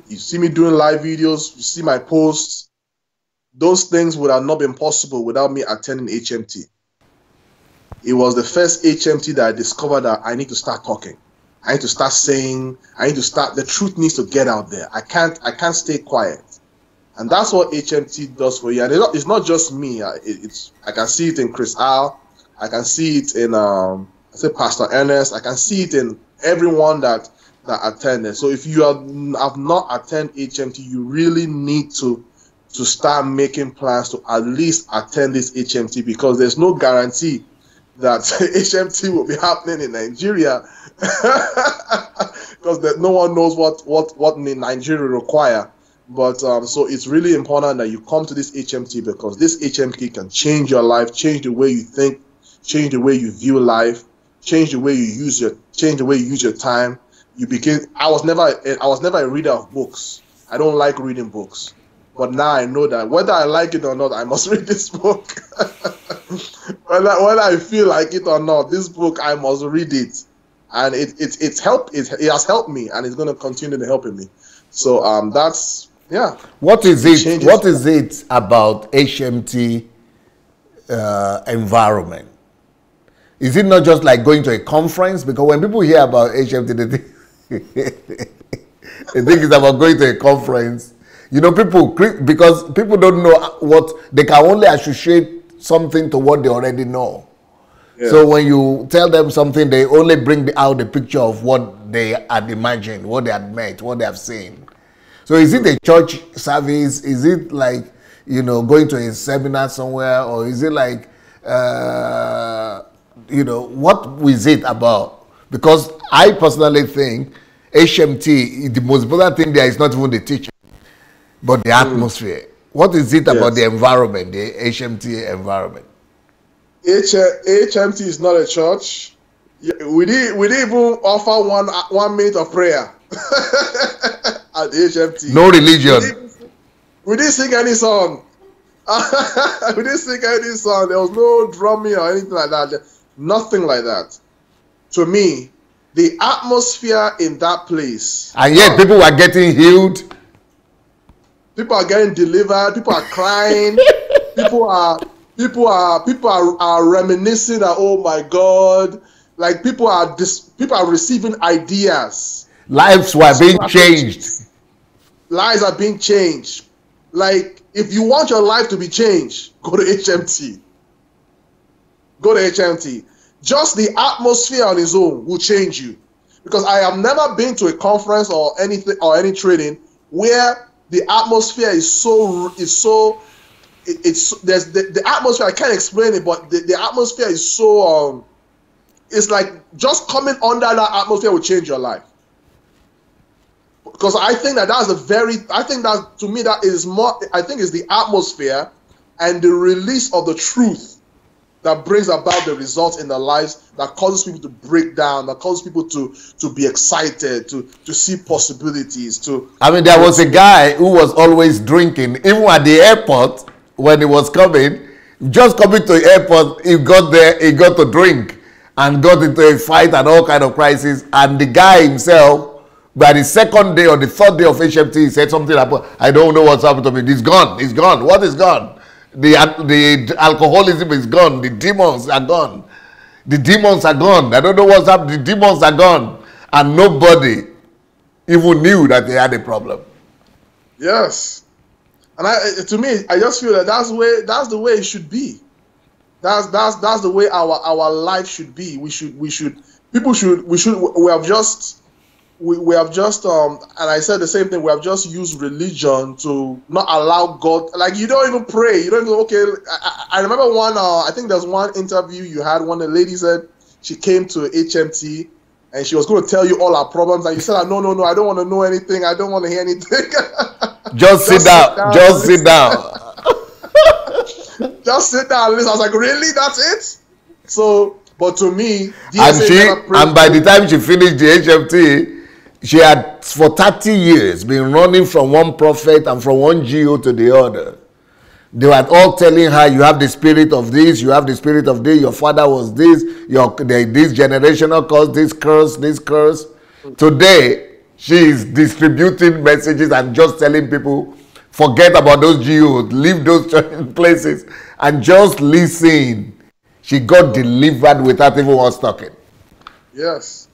you see me doing live videos, you see my posts. Those things would have not been possible without me attending HMT. It was the first HMT that I discovered that I need to start talking. I need to start saying, the truth needs to get out there. I can't stay quiet. And that's what HMT does for you. And it's not just me. I can see it in Chris Al. I can see it in Pastor Ernest. I can see it in everyone that attended. So if you have not attended HMT, you really need to start making plans to at least attend this HMT, because there's no guarantee that HMT will be happening in Nigeria, because no one knows what Nigeria require. But so it's really important that you come to this HMT, because this HMT can change your life, change the way you think, change the way you view life, change the way you use your time. I was never a reader of books. I don't like reading books. But now I know that whether I like it or not, I must read this book. whether I feel like it or not, this book, I must read it. And it has helped me, and it's going to continue to help me. So that's, yeah. What is it about HMT environment? Is it not just like going to a conference? Because when people hear about HMT, they think it's about going to a conference. Because people don't know what, they can only associate something to what they already know. Yeah. So when you tell them something, they only bring out the picture of what they had imagined, what they had met, what they have seen. So is it a church service? Is it like, going to a seminar somewhere? Or is it like, what is it about? Because I personally think HMT, the most important thing there is not even the teaching, but the atmosphere. What is it about the environment, the HMT environment? HMT is not a church. We didn't even offer 1 minute of prayer at HMT. No religion. We didn't sing any song. We didn't sing any song. There was no drumming or anything like that. Nothing like that. To me, the atmosphere in that place. And yet people were getting healed. People are getting delivered. People are crying. people are reminiscing that, oh my God, like people are receiving ideas. Lives were being changed. Lives are being changed. Like, if you want your life to be changed, go to HMT. Go to HMT. Just the atmosphere on its own will change you. Because I have never been to a conference or anything or any training where the atmosphere is there's the atmosphere, I can't explain it, but the atmosphere is so it's like just coming under that atmosphere will change your life. Because I think that to me that is more, I think it's the atmosphere and the release of the truth that brings about the results in their lives, that causes people to break down, that causes people to be excited, to see possibilities. There was a guy who was always drinking, even at the airport. when he was coming, just coming to the airport, he got there, he got to drink and got into a fight and all kind of crisis. And the guy himself, by the second day or the third day of HMT, he said something about, I don't know what's happened to me. It's gone. It's gone. What is gone? The alcoholism is gone. The demons are gone. The demons are gone. I don't know what's happened. The demons are gone. And nobody even knew that they had a problem. Yes. And to me, I just feel that that's the way it should be. That's the way our life should be. We have just and I said the same thing, we have just used religion to not allow God, like you don't even pray, you don't even, okay, I remember one, I think there's one interview you had, one, the lady said she came to HMT and she was going to tell you all her problems, and you said, no, I don't want to know anything, I don't want to hear anything. Just sit down. Just sit down. Just sit down and listen. I was like, really? That's it? So, but to me, and by the time she finished the HMT, she had for 30 years been running from one prophet and from one GO to the other. They were all telling her, you have the spirit of this, you have the spirit of this, your father was this, this generational curse, this curse, this curse. Today, she is distributing messages and just telling people, forget about those GOs, leave those places, and just listen. She got delivered without even us talking. Yes.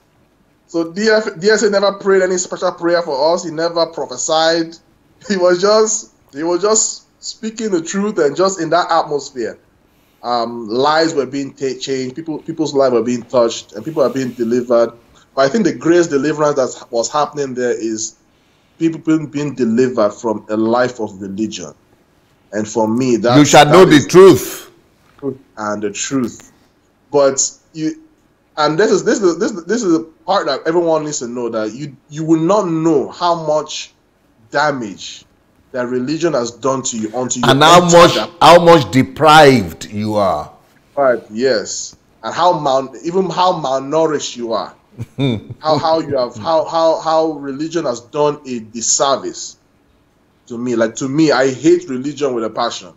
So DSA never prayed any special prayer for us. He never prophesied. He was just speaking the truth, and just in that atmosphere, lives were being changed. People's lives were being touched, and people are being delivered. But I think the greatest deliverance that was happening there is people being delivered from a life of religion. And for me, that you shall know the truth. And the truth. But this is the part that everyone needs to know, that you will not know how much damage that religion has done to you until you, and how much deprived you are. Right, yes. And how malnourished you are. how religion has done a disservice to me. Like, to me, I hate religion with a passion,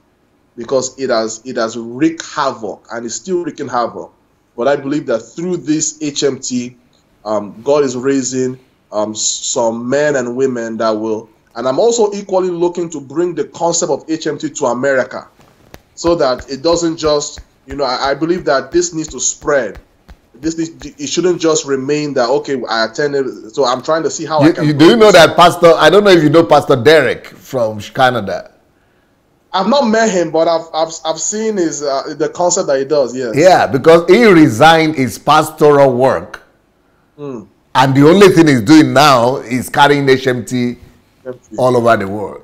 because it has wreaked havoc, and it's still wreaking havoc. But I believe that through this HMT, God is raising some men and women that will, and I'm also equally looking to bring the concept of HMT to America, so that it doesn't just, I believe that this needs to spread. It shouldn't just remain that, okay, I attended, so I'm trying to see how I can. Do you know that Pastor, I don't know if you know Pastor Derek from Canada. I've not met him, but I've seen his the concept that he does. Yes. Yeah, because he resigned his pastoral work, and the only thing he's doing now is carrying HMT all over the world.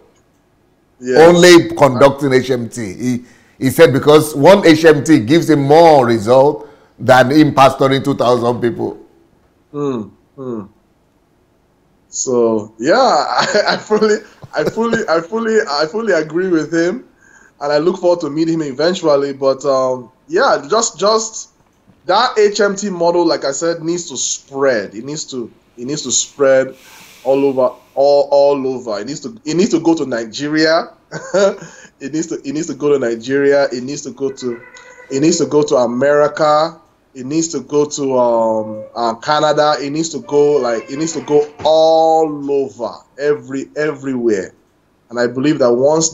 Yes. Only conducting HMT. He said because one HMT gives him more result than him pastoring 2,000 people. So yeah, I fully agree with him, and I look forward to meeting him eventually. But yeah, just that HMT model, like I said, needs to spread. It needs to spread all over, all over. It needs to go to Nigeria. It needs to go to Nigeria. It needs to go to America. It needs to go to Canada. It needs to go all over, everywhere. And I believe that once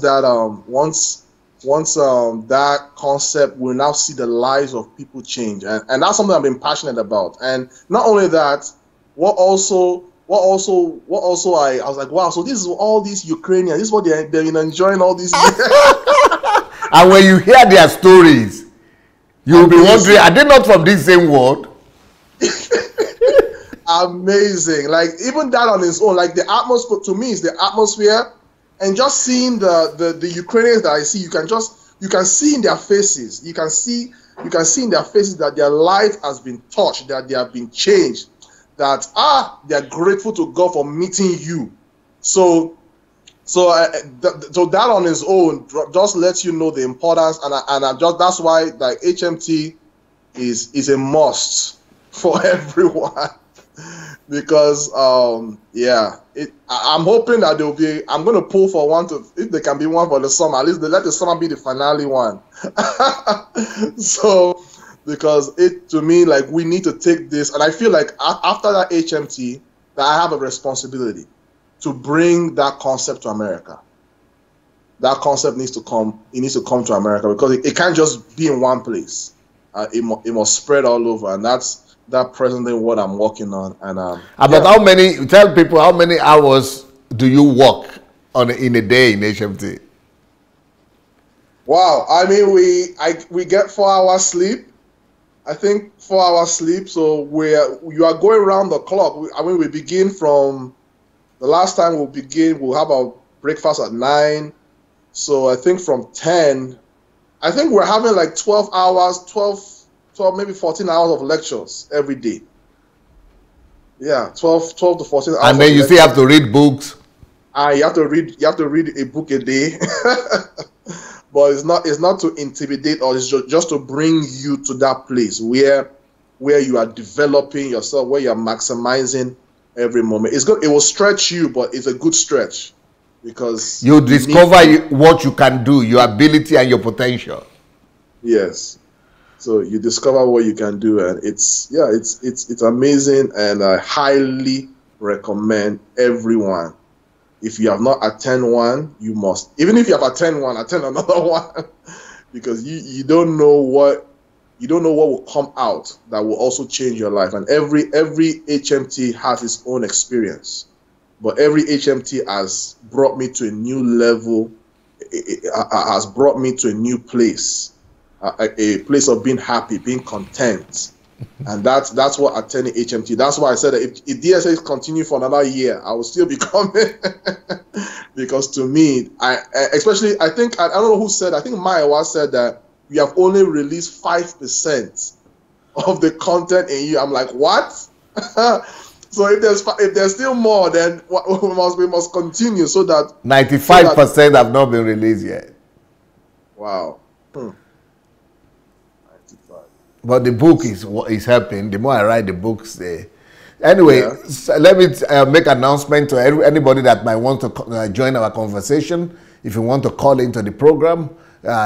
that concept will now see the lives of people change, and that's something I've been passionate about. And not only that, what also I was like, wow, so this is all these Ukrainians, this is what they've been enjoying all these years. And when you hear their stories, you'll be wondering, are they not from this same world? Amazing. Like, even that on its own, like the atmosphere, to me, is the atmosphere. And just seeing the Ukrainians that I see, you can see in their faces. You can see in their faces that their life has been touched, that they have been changed, that they are grateful to God for meeting you. So that on its own just lets you know the importance, and that's why, like, HMT is a must for everyone. because yeah, I'm hoping that there will be. I'm going to pull for one to, if there can be one for the summer. At least they let the summer be the finale one. So, because it, to me, like, we need to take this, and I feel like after that HMT, that I have a responsibility to bring that concept to America. That concept needs to come. It needs to come to America, because it can't just be in one place. It must spread all over, and that's presently what I'm working on. And about how many? Tell people how many hours do you work in a day in HMT? Wow, I mean, we get 4 hours sleep. I think 4 hours sleep. So you are going around the clock. We begin from the last time we'll have our breakfast at 9. So I think from 10, I think we're having like 12 hours, 12, maybe 14 hours of lectures every day. Yeah, 12 to 14 hours. And then you still have to read books. You have to read a book a day. But it's not to intimidate, or it's just to bring you to that place where you are developing yourself, where you're maximizing every moment. It will stretch you, but it's a good stretch, because you discover what you can do, your ability and your potential. Yes. So you discover what you can do, and it's amazing, and I highly recommend everyone. If you have not attended one, you must. Even if you have attended one, attend another one, because you don't know what will come out that will also change your life. And every HMT has its own experience, but every HMT has brought me to a new level. It has brought me to a new place. A place of being happy, being content, and that's what attending HMT. That's why I said that if DSA continue for another year, I will still be coming. Because to me, I think I don't know who said. I think Maya said that we have only released 5% of the content in you. I'm like, what? So if there's still more, then we must continue, so that 95% have not been released yet. Wow. But the book is helping. The more I write the books, anyway. Yeah. So let me make an announcement to anybody that might want to join our conversation. If you want to call into the program,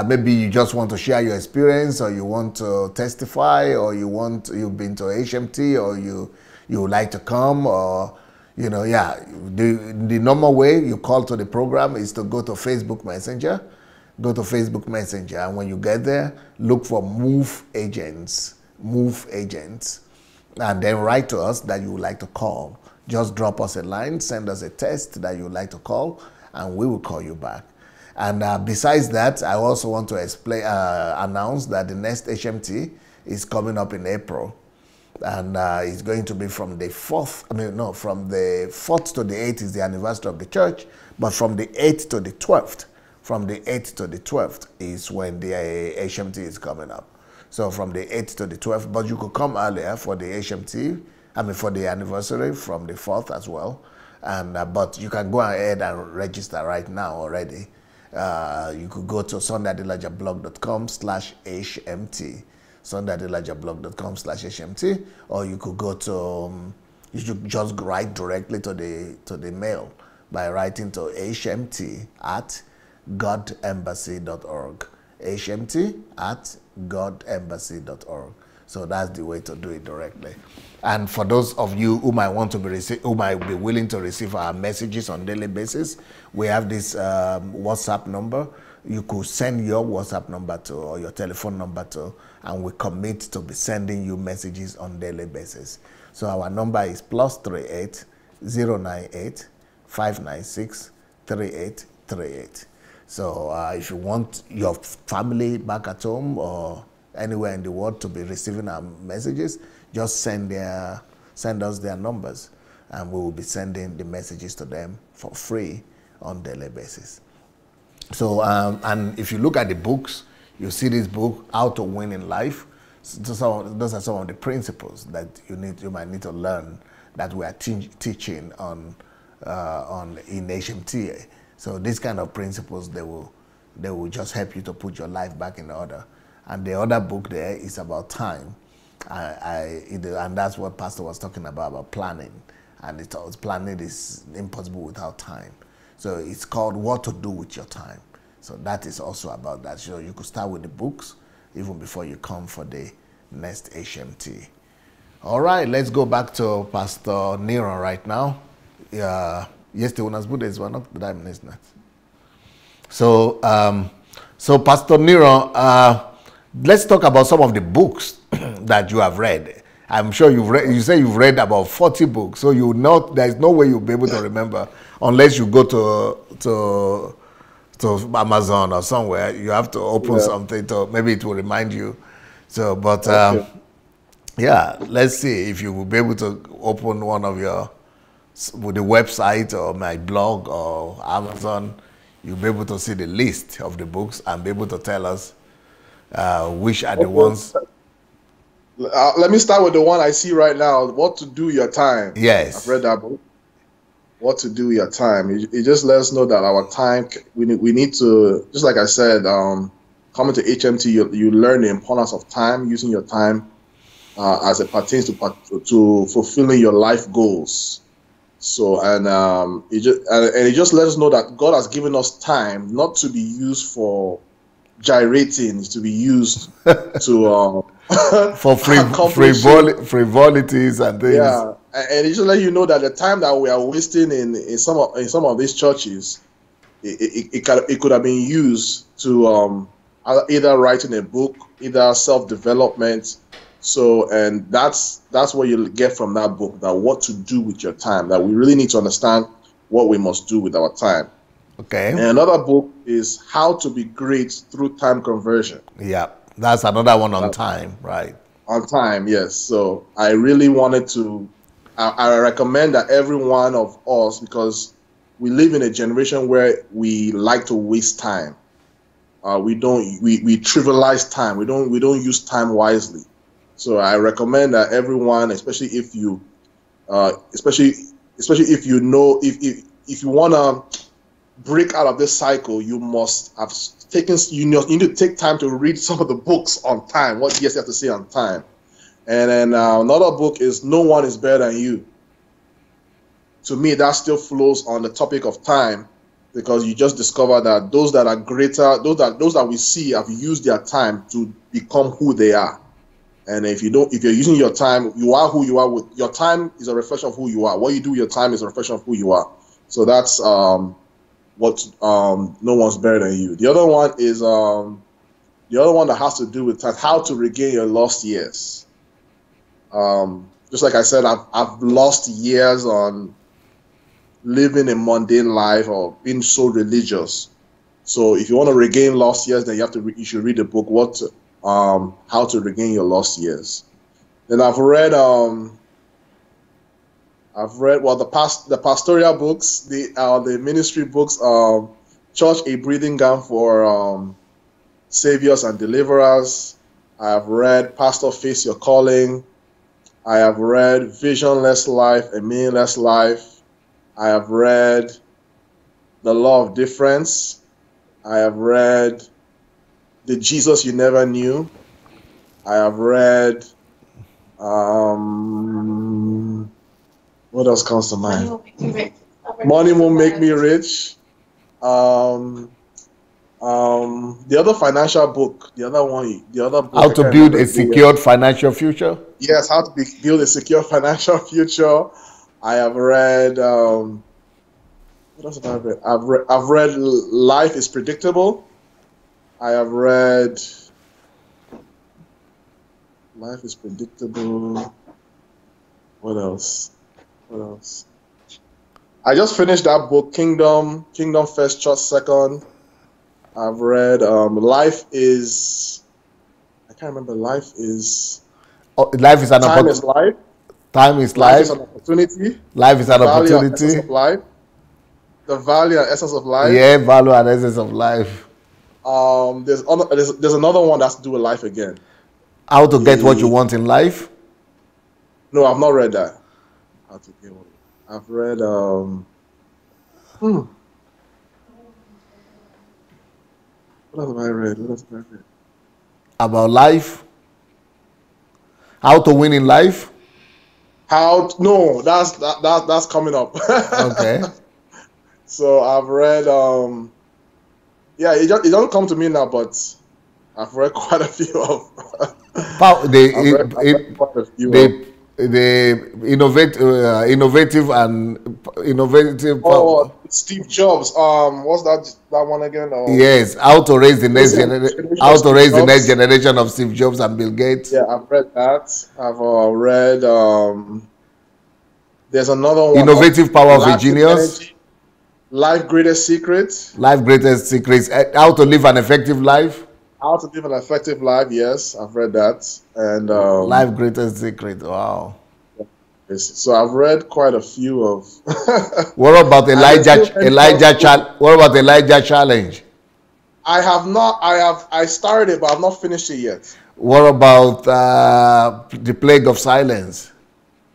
maybe you just want to share your experience, or you want to testify, or you've been to HMT, or you would like to come, or the normal way you call to the program is to go to Facebook Messenger. Go to Facebook Messenger, and when you get there, look for Move Agents, and then write to us that you would like to call. Just drop us a line, send us a text that you would like to call, and we will call you back. And besides that, I also want to announce that the next HMT is coming up in April, and it's going to be from the 4th. From the 4th to the 8th is the anniversary of the church, but from the 8th to the 12th. From the 8th to the 12th is when the HMT is coming up. So from the 8th to the 12th, but you could come earlier for the HMT, for the anniversary from the 4th as well. And but you can go ahead and register right now already. You could go to sundaydelajablog.com/HMT, sundaydelajablog.com/HMT, or you could go to, you should just write directly to the mail by writing to hmt@godembassy.org. hmt@godembassy.org. So that's the way to do it directly. And for those of you who might be willing to receive our messages on a daily basis, we have this WhatsApp number. You could send your WhatsApp number to, or your telephone number to, and we commit to be sending you messages on a daily basis. So our number is +38 098 596 3838. So if you want your family back at home or anywhere in the world to be receiving our messages, just send us their numbers, and we will be sending the messages to them for free on a daily basis. So and if you look at the books, you see this book, How to Win in Life. Those are some of the principles that you might need to learn, that we are teaching on in HMT. So these kind of principles, they will just help you to put your life back in order. And the other book there is about time. And that's what Pastor was talking about planning. And planning is impossible without time. So it's called What to Do with Your Time. So that is also about that. So you could start with the books even before you come for the next HMT. All right, let's go back to Pastor Niran right now. Yes, the owners Buddha is one of the diamonds. So, so Pastor Niran, let's talk about some of the books that you have read. I'm sure you've read. You say you've read about 40 books, so you know there's no way you'll be able to remember unless you go to Amazon or somewhere. You have to open something to maybe it will remind you. So, but yeah, let's see if you will be able to open one of your with the website or my blog or Amazon. You'll be able to see the list of the books and be able to tell us which are the ones. Let me start with the one I see right now. What to Do Your Time. Yes, I've read that book. What to Do Your Time. It just lets us know that our time, we need to, just like I said, coming to HMT, you learn the importance of time, using your time as it pertains to fulfilling your life goals. So, and it just lets us know that God has given us time not to be used for gyrating, to be used to for frivolities and things. Yeah, and it just let you know that the time that we are wasting in some of these churches, it could have been used to either writing a book, either self-development. So, and that's what you get from that book, that what to do with your time, that we really need to understand what we must do with our time. Okay. And another book is How to Be Great Through Time Conversion. Yeah, that's another one on time, right? On time, yes. So I really wanted to, I recommend that every one of us, because we live in a generation where we like to waste time. We trivialize time. We don't use time wisely. So I recommend that everyone, especially if you know, if you want to break out of this cycle, you must have you need to take time to read some of the books on time, what you have to say on time. And then another book is No One Is Better Than You. To me, that still flows on the topic of time, because you just discover that those that are greater, those that we see have used their time to become who they are. And if you're using your time, you are who you are. With your time is a reflection of who you are. What you do with your time is a reflection of who you are. So that's what No One's Better Than You. The other one is the other one that has to do with how to regain your lost years. Just like I said, I've lost years on living a mundane life or being so religious. So if you want to regain lost years, then you should read the book How to Regain Your Lost Years. Then I've read the pastoral books, the ministry books, Church: A Breathing Ground for Saviors and Deliverers. I have read Pastor: Face Your Calling. I have read Visionless Life, A Meaningless Life. I have read The Law of Difference. I have read The Jesus You Never Knew. I have read what else comes to mind? Money Won't Make Me Rich. The other financial book, the other book. How to Build a Secured Financial Future? Yes, How to Build a Secure Financial Future. I have read, what else have I read? I've read Life is Predictable. I have read Life is Predictable. What else? I just finished that book, Kingdom First, Church Second. I've read Life is, I can't remember, Life is an Time is Life. Time is life. Life is an opportunity. Life is an opportunity. The Value and Essence of Life. Yeah, Value and Essence of Life. There's another one that's to do with life again. How to Get What You Want in Life? No, I've not read that. How to Get What I've read What else have I read? About life? How to Win in Life? No, that's coming up. Okay. So I've read, yeah, it doesn't come to me now, but I've read quite a few of. Innovative and innovative. Oh, Steve Jobs. What's that one again? Yes, how to raise the next generation of Steve Jobs and Bill Gates. Yeah, I've read that. I've read. There's another one. Innovative Power of a Genius. Life Greatest Secrets. Life Greatest Secrets. How to Live an Effective Life. How to Live an Effective Life. Yes, I've read that. And Life Greatest Secret. Wow. So I've read quite a few of. What about What about Elijah Challenge? I have not. I started it, but I've not finished it yet. What about The Plague of Silence?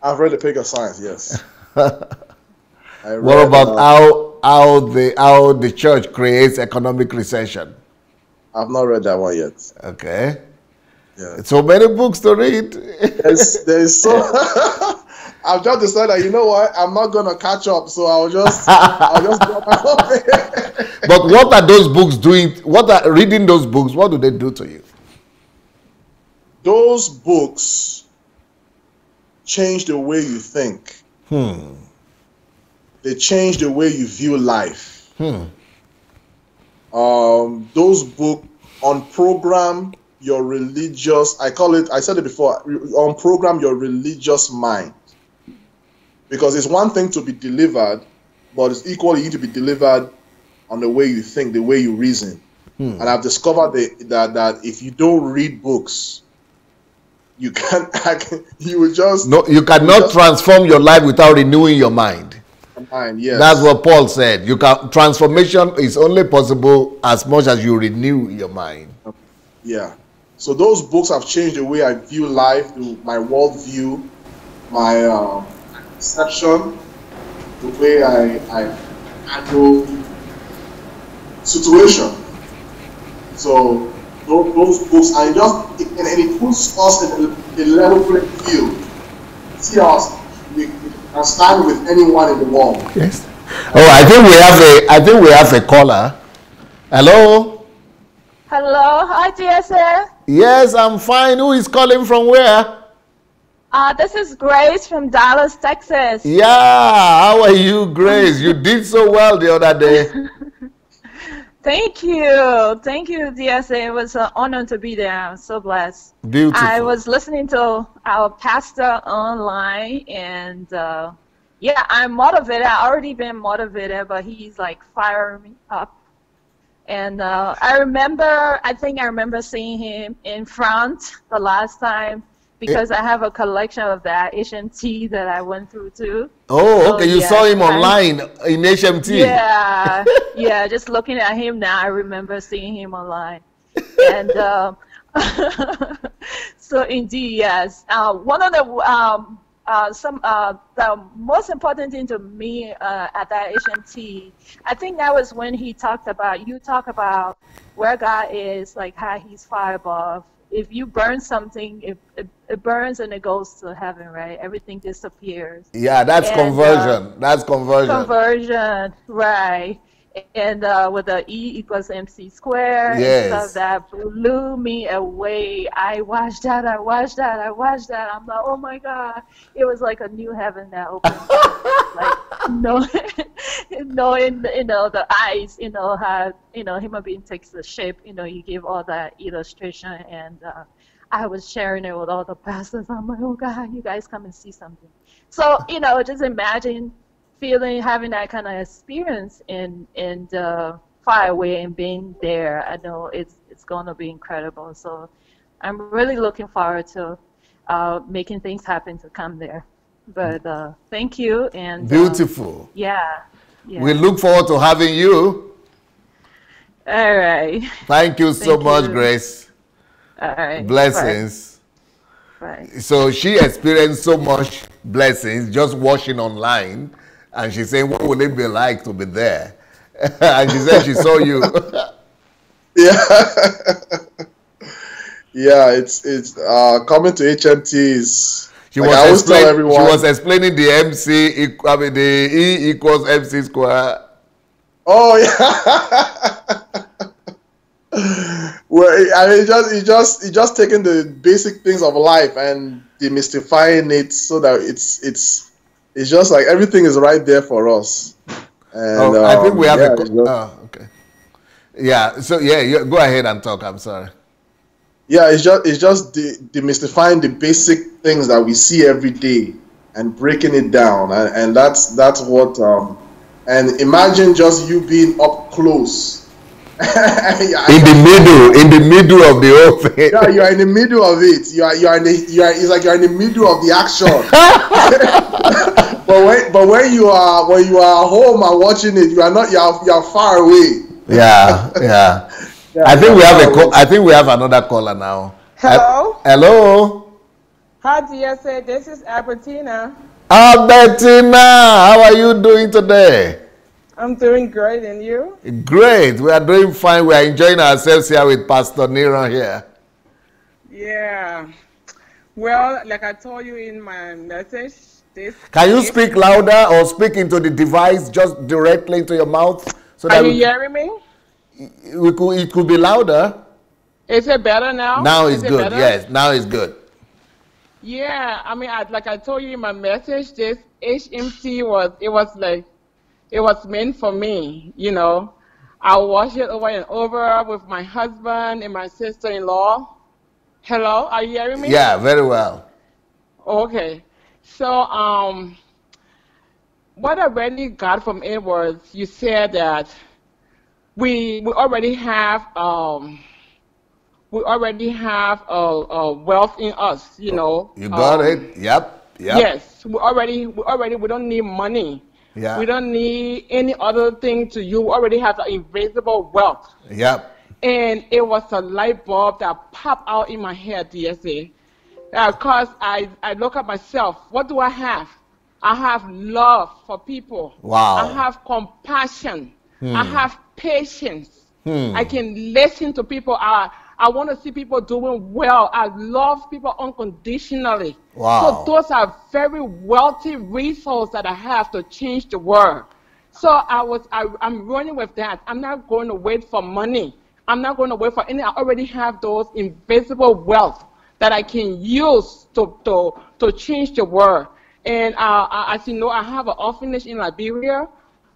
I've read The Plague of Silence. Yes. What about how the church creates economic recession? I've not read that one yet. Okay. Yeah. So many books to read. There's so. I've just decided, you know what? I'm not gonna catch up, so I'll just go my own way. But what are those books doing? Reading those books? What do they do to you? Those books change the way you think. They change the way you view life. Those books unprogram your religious. I said it before. Unprogram your religious mind. Because it's one thing to be delivered, but it's equally you need to be delivered on the way you think, the way you reason. And I've discovered that if you don't read books, you cannot transform your life without renewing your mind. Yes. That's what Paul said. Transformation is only possible as much as you renew your mind. Yeah. So those books have changed the way I view life, my worldview, my perception, the way I handle situation. So those books, and it puts us in a level playing field. See us, we can stand with anyone in the world. Yes. Oh, I think we have a caller. Hello. Hello. Hi, DSA. Yes, I'm fine. Who is calling from where? This is Grace from Dallas, Texas. Yeah, how are you, Grace? You did so well the other day. Thank you, DSA. It was an honor to be there. I'm so blessed. Beautiful. I was listening to our pastor online, and yeah, I'm motivated. I've already been motivated, but he's like firing me up. And I think I remember seeing him in France the last time, because I have a collection of that HMT that I went through too. Oh, okay. So, you saw him online in HMT. Yeah, yeah. Just looking at him now, I remember seeing him online. And so indeed, yes. One of the most important thing to me at that HMT, I think that was when you talk about where God is, like how He's far above. If you burn something, it burns and it goes to heaven, right? Everything disappears. Yeah, that's conversion. That's conversion. Conversion, right. And with the E equals MC squared, yes, and stuff that blew me away. I watched that. I'm like, oh my God. It was like a new heaven that opened. Like, knowing, the eyes, how, human being takes the shape, you give all that illustration. And I was sharing it with all the pastors. I'm like, oh God, you guys come and see something. So, just imagine having that kind of experience and far away and being there. I know it's going to be incredible. So I'm really looking forward to making things happen to come there. But thank you. And beautiful. Yeah. We look forward to having you. All right. Thank you so much, Grace. All right. Blessings. Bye. So she experienced so much blessings just watching online. And she's saying, what would it be like to be there? And she said she saw you. Yeah. Yeah, it's coming to HMT is. She like was I always tell everyone. She was explaining the MC. I mean, the E equals MC square. Oh yeah. Well, I mean, it's just taking the basic things of life and demystifying it so that it's just like everything is right there for us. And I think we have okay. Yeah. So yeah, go ahead and talk. I'm sorry. Yeah, it's just demystifying the basic things that we see every day and breaking it down, and that's what. And imagine just you being up close. in the middle of the whole thing. Yeah, you are in the middle of it. It's like you're in the middle of the action. but when you are home and watching it, you are far away. Yeah. Yeah, I think we have another caller now. Hello. Hello. Hi, DSA. This is Albertina. Albertina, how are you doing today? I'm doing great, and you? Great. We are doing fine. We are enjoying ourselves here with Pastor Niran here. Yeah. Well, like I told you in my message, Can you speak louder or speak into the device just directly into your mouth? So that are you hearing me? It could be louder. Is it better now? Now it's good. Yes, now it's good. Yeah, I mean, like I told you in my message, this HMT was meant for me, you know. I watched it over and over with my husband and my sister-in-law. Hello, are you hearing me? Yeah, very well. Okay. So, what I really got from it was you said that we already have wealth in us, you know. You got it. Yep. Yes, we don't need money. Yeah. We don't need any other thing to you. We already have the invisible wealth. Yep. And it was a light bulb that popped out in my head, DSA. Because I look at myself, what do I have? I have love for people. Wow. I have compassion. I have patience. I can listen to people. I want to see people doing well. I love people unconditionally. Wow. So those are very wealthy resources that I have to change the world. So I'm running with that. I'm not going to wait for money. I'm not going to wait for any. I already have those invisible wealth that I can use to change the world. And as you know, I have an orphanage in Liberia,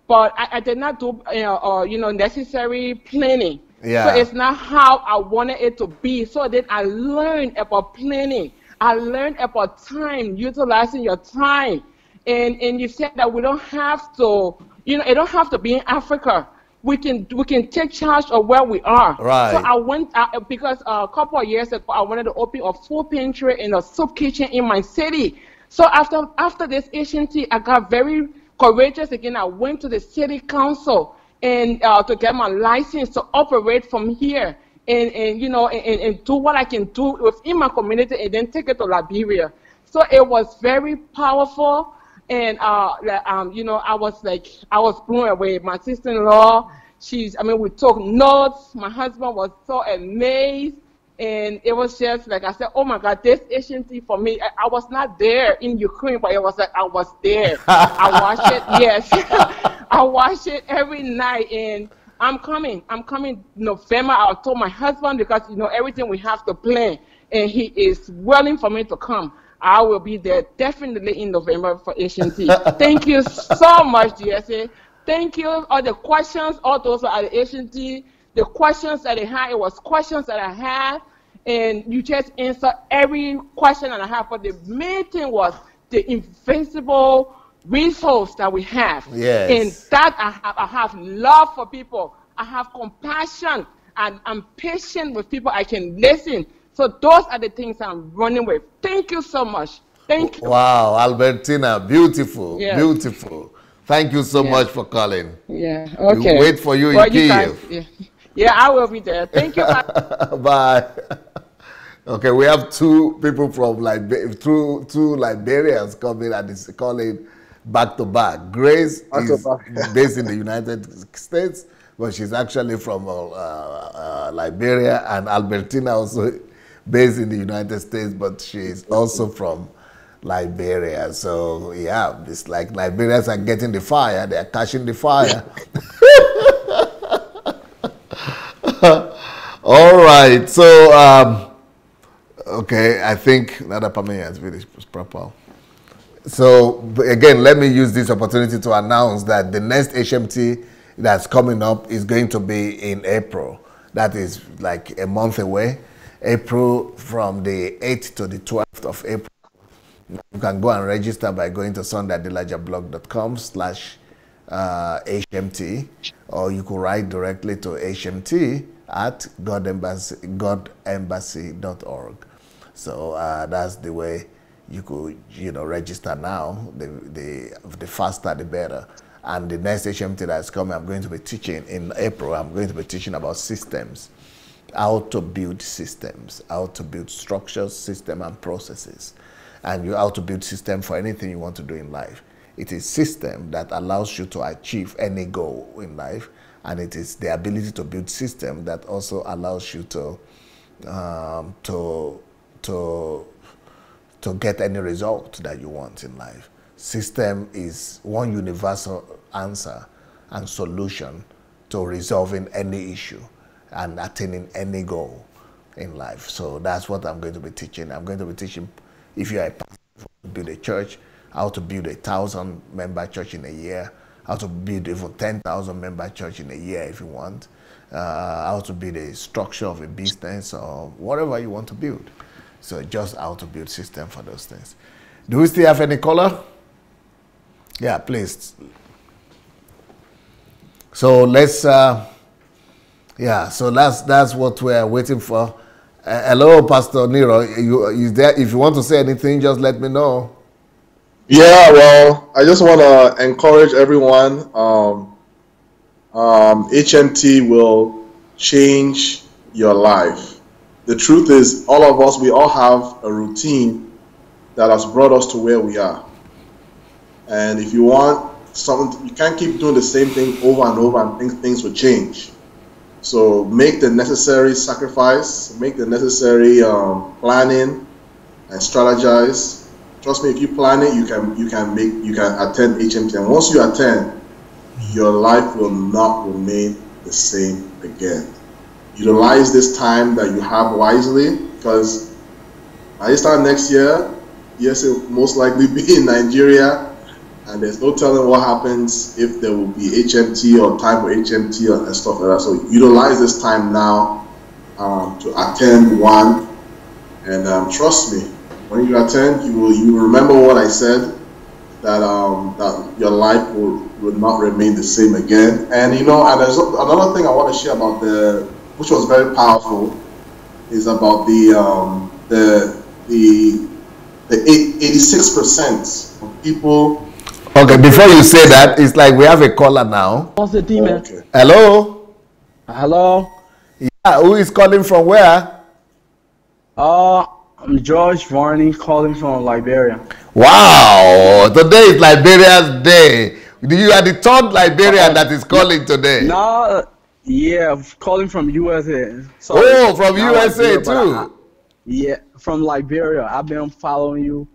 but I did not do necessary planning. Yeah. So it's not how I wanted it to be. So then I learned about planning. I learned about time, utilizing your time. And you said that we don't have to, it don't have to be in Africa. We can take charge of where we are. Right. So I went because a couple of years ago I wanted to open a food pantry and a soup kitchen in my city. So after this HNT, I got very courageous again. I went to the city council and to get my license to operate from here and do what I can do within my community and then take it to Liberia. So it was very powerful. And I was blown away. My sister-in-law, we took notes. My husband was so amazed, and it was just like I said, oh my God, this HNT for me. I was not there in Ukraine, but it was like I was there. I watched it. Yes, I watched it every night, and I'm coming November. I told my husband because everything we have to plan, and he is willing for me to come. I will be there definitely in November for HNT. Thank you so much, DSA. Thank you. All the questions, all those are the HNT. The questions that they had, it was questions that I had, and you just answer every question that I have. But the main thing was the invisible resource that we have. Yes. And that I have love for people. I have compassion, and I'm patient with people. I can listen. So those are the things I'm running with. Thank you so much. Thank you. Wow, Albertina, beautiful, beautiful. Thank you so much for calling. Yeah, okay. We'll wait for you in Kyiv. Yeah, I will be there. Thank you. Bye. Okay, we have two people from two Liberians coming and is calling back to back. Grace is based in the United States, but she's actually from Liberia, and Albertina also. based in the United States, but she's also from Liberia. So yeah, it's like Liberians are getting the fire, they are catching the fire. All right, so okay, I think Nada Pame has finished proper. So again, let me use this opportunity to announce that the next HMT that's coming up is going to be in April. That is like a month away. April, from the 8th to the 12th of April. You can go and register by going to sundayadelajablog.com/HMT, or you could write directly to hmt@godembassy.org. So that's the way you could, register now. The faster, the better. And the next HMT that's coming, I'm going to be teaching in April. I'm going to be teaching about systems, how to build systems, how to build structures, system, and processes. And how to build system for anything you want to do in life. It is system that allows you to achieve any goal in life, and it is the ability to build system that also allows you to get any result that you want in life. System is one universal answer and solution to resolving any issue and attaining any goal in life. So that's what I'm going to be teaching. I'm going to be teaching, if you are a pastor, to build a church, how to build 1,000-member church in a year, how to build even 10,000-member church in a year if you want, how to build a structure of a business or whatever you want to build. So just how to build system for those things. Do we still have any caller? Yeah, please. So let's, yeah, so that's what we're waiting for. Hello, Pastor Nero. Is there, if you want to say anything, just let me know. Yeah, well, I just want to encourage everyone. HMT will change your life. The truth is, all of us, we all have a routine that has brought us to where we are. And if you want something, you can't keep doing the same thing over and over and think things will change. So make the necessary sacrifice, make the necessary planning and strategize. Trust me, if you plan it, you can attend HMT. And once you attend, your life will not remain the same again. Utilize this time that you have wisely, because by this time next year, yes, it will most likely be in Nigeria, and there's no telling what happens if there will be HMT or time for HMT and stuff like that. So utilize this time now to attend one, and trust me, when you attend, you will remember what I said, that that your life will not remain the same again. And and there's another thing I want to share about which was very powerful, is about the 86% of people. Okay, before you say that, it's like we have a caller now. What's the demon? Okay. Hello? Hello? Yeah, who is calling from where? I'm George Varney calling from Liberia. Wow, today is Liberia's day. You are the third Liberian that is calling today. No, yeah, calling from USA. Oh, from USA too. Yeah, from Liberia. I've been following you.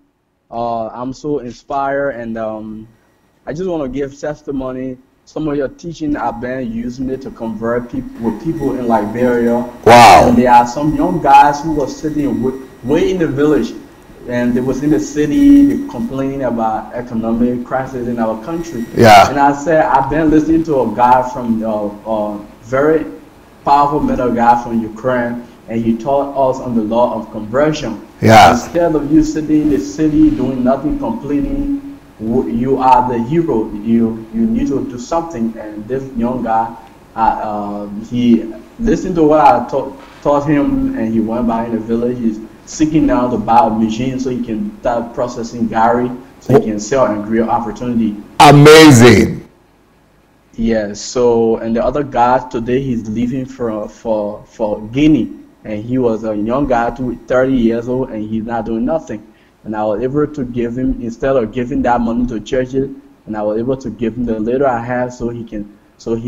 I'm so inspired, and I just want to give testimony. Some of your teaching, I've been using it to convert people in Liberia. Wow. And there are some young guys who were sitting way in the village, and they was in the city, they complaining about economic crisis in our country. Yeah. And I said, I've been listening to a guy from very powerful metal guy from Ukraine, and he taught us on the law of conversion. Yeah. Instead of you sitting in the city doing nothing, complaining, you are the hero. You need to do something. And this young guy, he listened to what I taught him, and he went by in the village. He's seeking now to buy a machine so he can start processing Gary, so he can sell and create opportunity. Amazing. Yes. So, and the other guy today, he's leaving for Guinea, and he was a young guy, 30 years old, and he's not doing nothing. And I was able to give him, instead of giving that money to churches, and I was able to give him the little I have, so he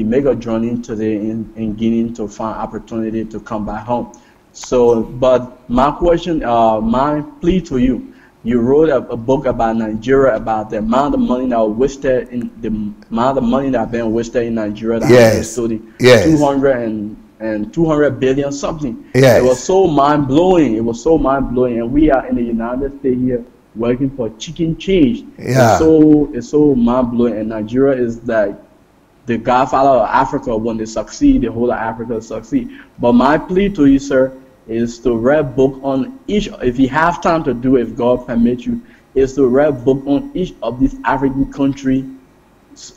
make a journey today in Guinea to find opportunity to come back home. So, but my question, my plea to you, you wrote a book about Nigeria, about the amount of money that was wasted in the amount of money that been wasted in Nigeria that has been stolen, yes, 200 billion something. Yes. It was so mind blowing. It was so mind blowing, and we are in the United States here working for chicken change. Yeah. It's so mind blowing, and Nigeria is like the godfather of Africa. When they succeed, the whole of Africa succeed. But my plea to you, sir, is to read a book on each, if you have time to do it, if God permits you, is to read a book on each of these African countries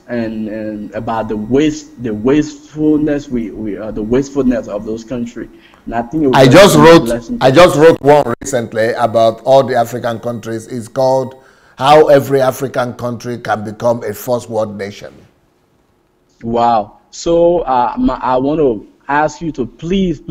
and about the wastefulness the wastefulness of those countries. And I think I just wrote one recently about all the African countries. It's called How Every African Country Can Become a First World Nation. Wow. So I want to ask you to please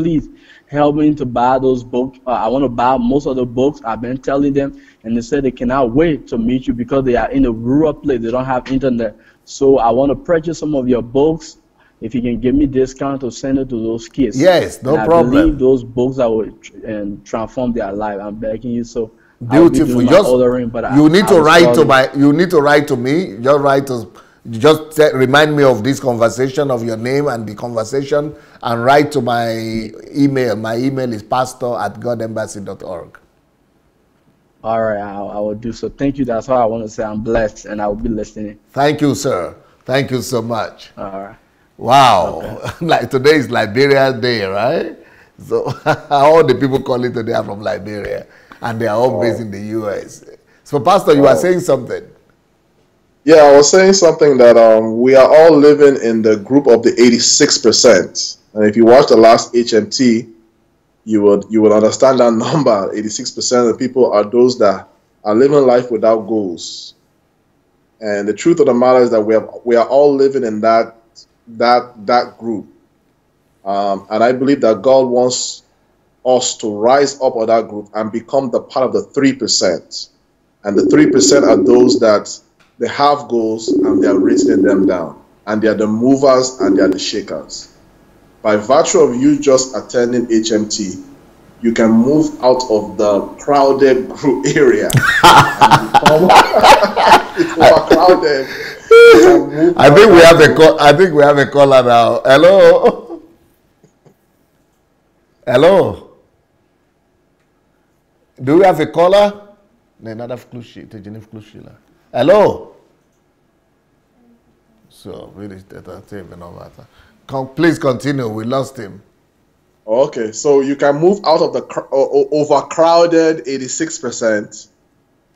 help me to buy those books. I want to buy most of the books. I've been telling them, and they said they cannot wait to meet you because they are in a rural place. They don't have internet. So I want to purchase some of your books. If you can give me discount to send it to those kids. Yes, no problem. I believe those books that will transform their life. I'm begging you. So beautiful. You need to write to me. Just write to. Remind me of this conversation, of your name and the conversation, and write to my email. My email is pastor@godembassy.org. All right, I will do so. Thank you. That's all I want to say. I'm blessed, and I will be listening. Thank you, sir. Thank you so much. All right. Wow. Okay. Like today is Liberia Day, right? So all the people calling today are from Liberia, and they are all based in the U.S. So, Pastor, you are saying something. Yeah, I was saying something that we are all living in the group of the 86%. And if you watch the last HMT, you would understand that number. 86% of the people are those that are living life without goals. And the truth of the matter is that we are all living in that group. And I believe that God wants us to rise up of that group and become the part of the 3%. And the 3% are those that they have goals and they are writing them down. And they are the movers and they are the shakers. By virtue of you just attending HMT, you can move out of the crowded group area. It's overcrowded. I think we have a caller now. Hello? Hello? Do we have a caller? Hello? So, really, please continue. We lost him. Okay, so you can move out of the overcrowded 86%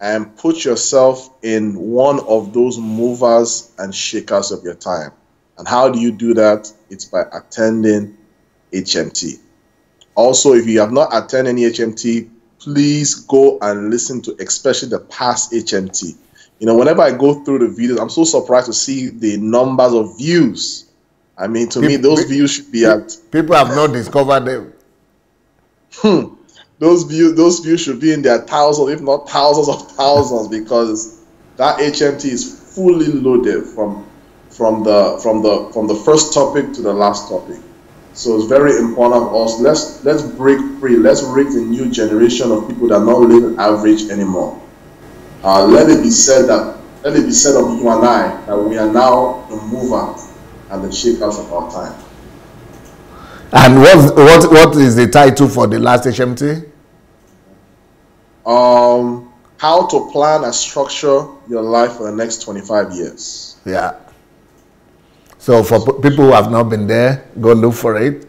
and put yourself in one of those movers and shakers of your time. And how do you do that? It's by attending HMT. Also, if you have not attended any HMT, please go and listen to especially the past HMT. You know, whenever I go through the videos, I'm so surprised to see the numbers of views. I mean, to me, those views should be at... People have not discovered them. Those views should be in their thousands, if not thousands of thousands, because that HMT is fully loaded from the first topic to the last topic. So it's very important of us. Let's break free. Let's raise a new generation of people that are not living average anymore. Let it be said of you and I that we are now the movers and the shakers of our time. And what is the title for the last HMT? How to plan and structure your life for the next 25 years. Yeah. So for people who have not been there, go look for it.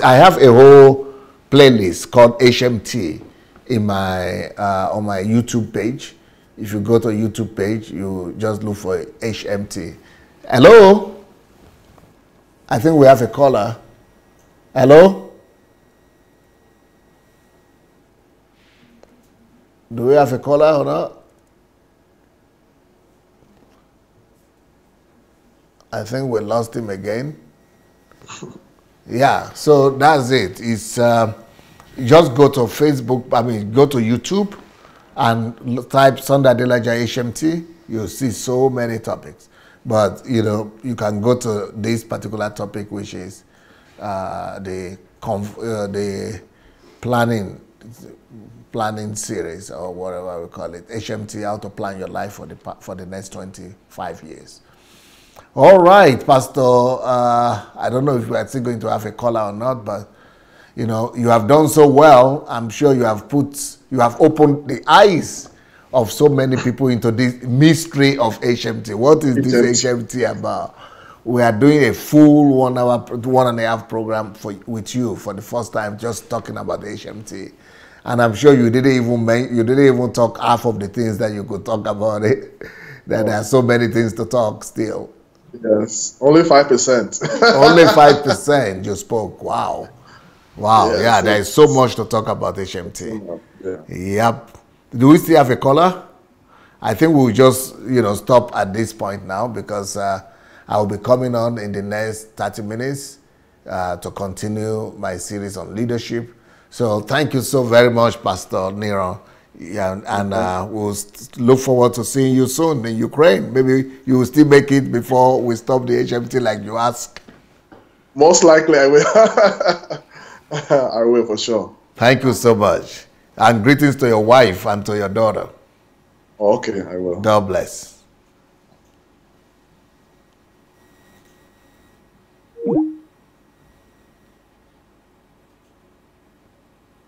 I have a whole playlist called HMT in my on my YouTube page. If you go to YouTube page, you just look for HMT. Hello? I think we have a caller. Hello? Do we have a caller or not? I think we lost him again. Yeah, so that's it. It's just go to Facebook, go to YouTube and type Sunday Adelaja HMT. You'll see so many topics. But, you can go to this particular topic, which is the planning series, or whatever we call it, HMT, how to plan your life for the next 25 years. All right, Pastor, I don't know if we are still going to have a caller or not, but you know, you have done so well. I'm sure you have opened the eyes of so many people into this mystery of HMT. What is this HMT about? We are doing a full 1 hour, 1.5 program with you for the first time, just talking about the HMT. And I'm sure you didn't even talk half of the things that you could talk about it. There are so many things to talk still. Yes, only 5%. Only 5% you spoke. Wow. Wow, yeah, there is so much to talk about HMT. Yep. Do we still have a caller? I think we'll just, stop at this point now, because I'll be coming on in the next 30 minutes to continue my series on leadership. So thank you so very much, Pastor Niran. Yeah, and we'll look forward to seeing you soon in Ukraine. Maybe you will still make it before we stop the HMT like you asked. Most likely I will. I will, for sure. Thank you so much. And greetings to your wife and to your daughter. Okay, I will. God bless.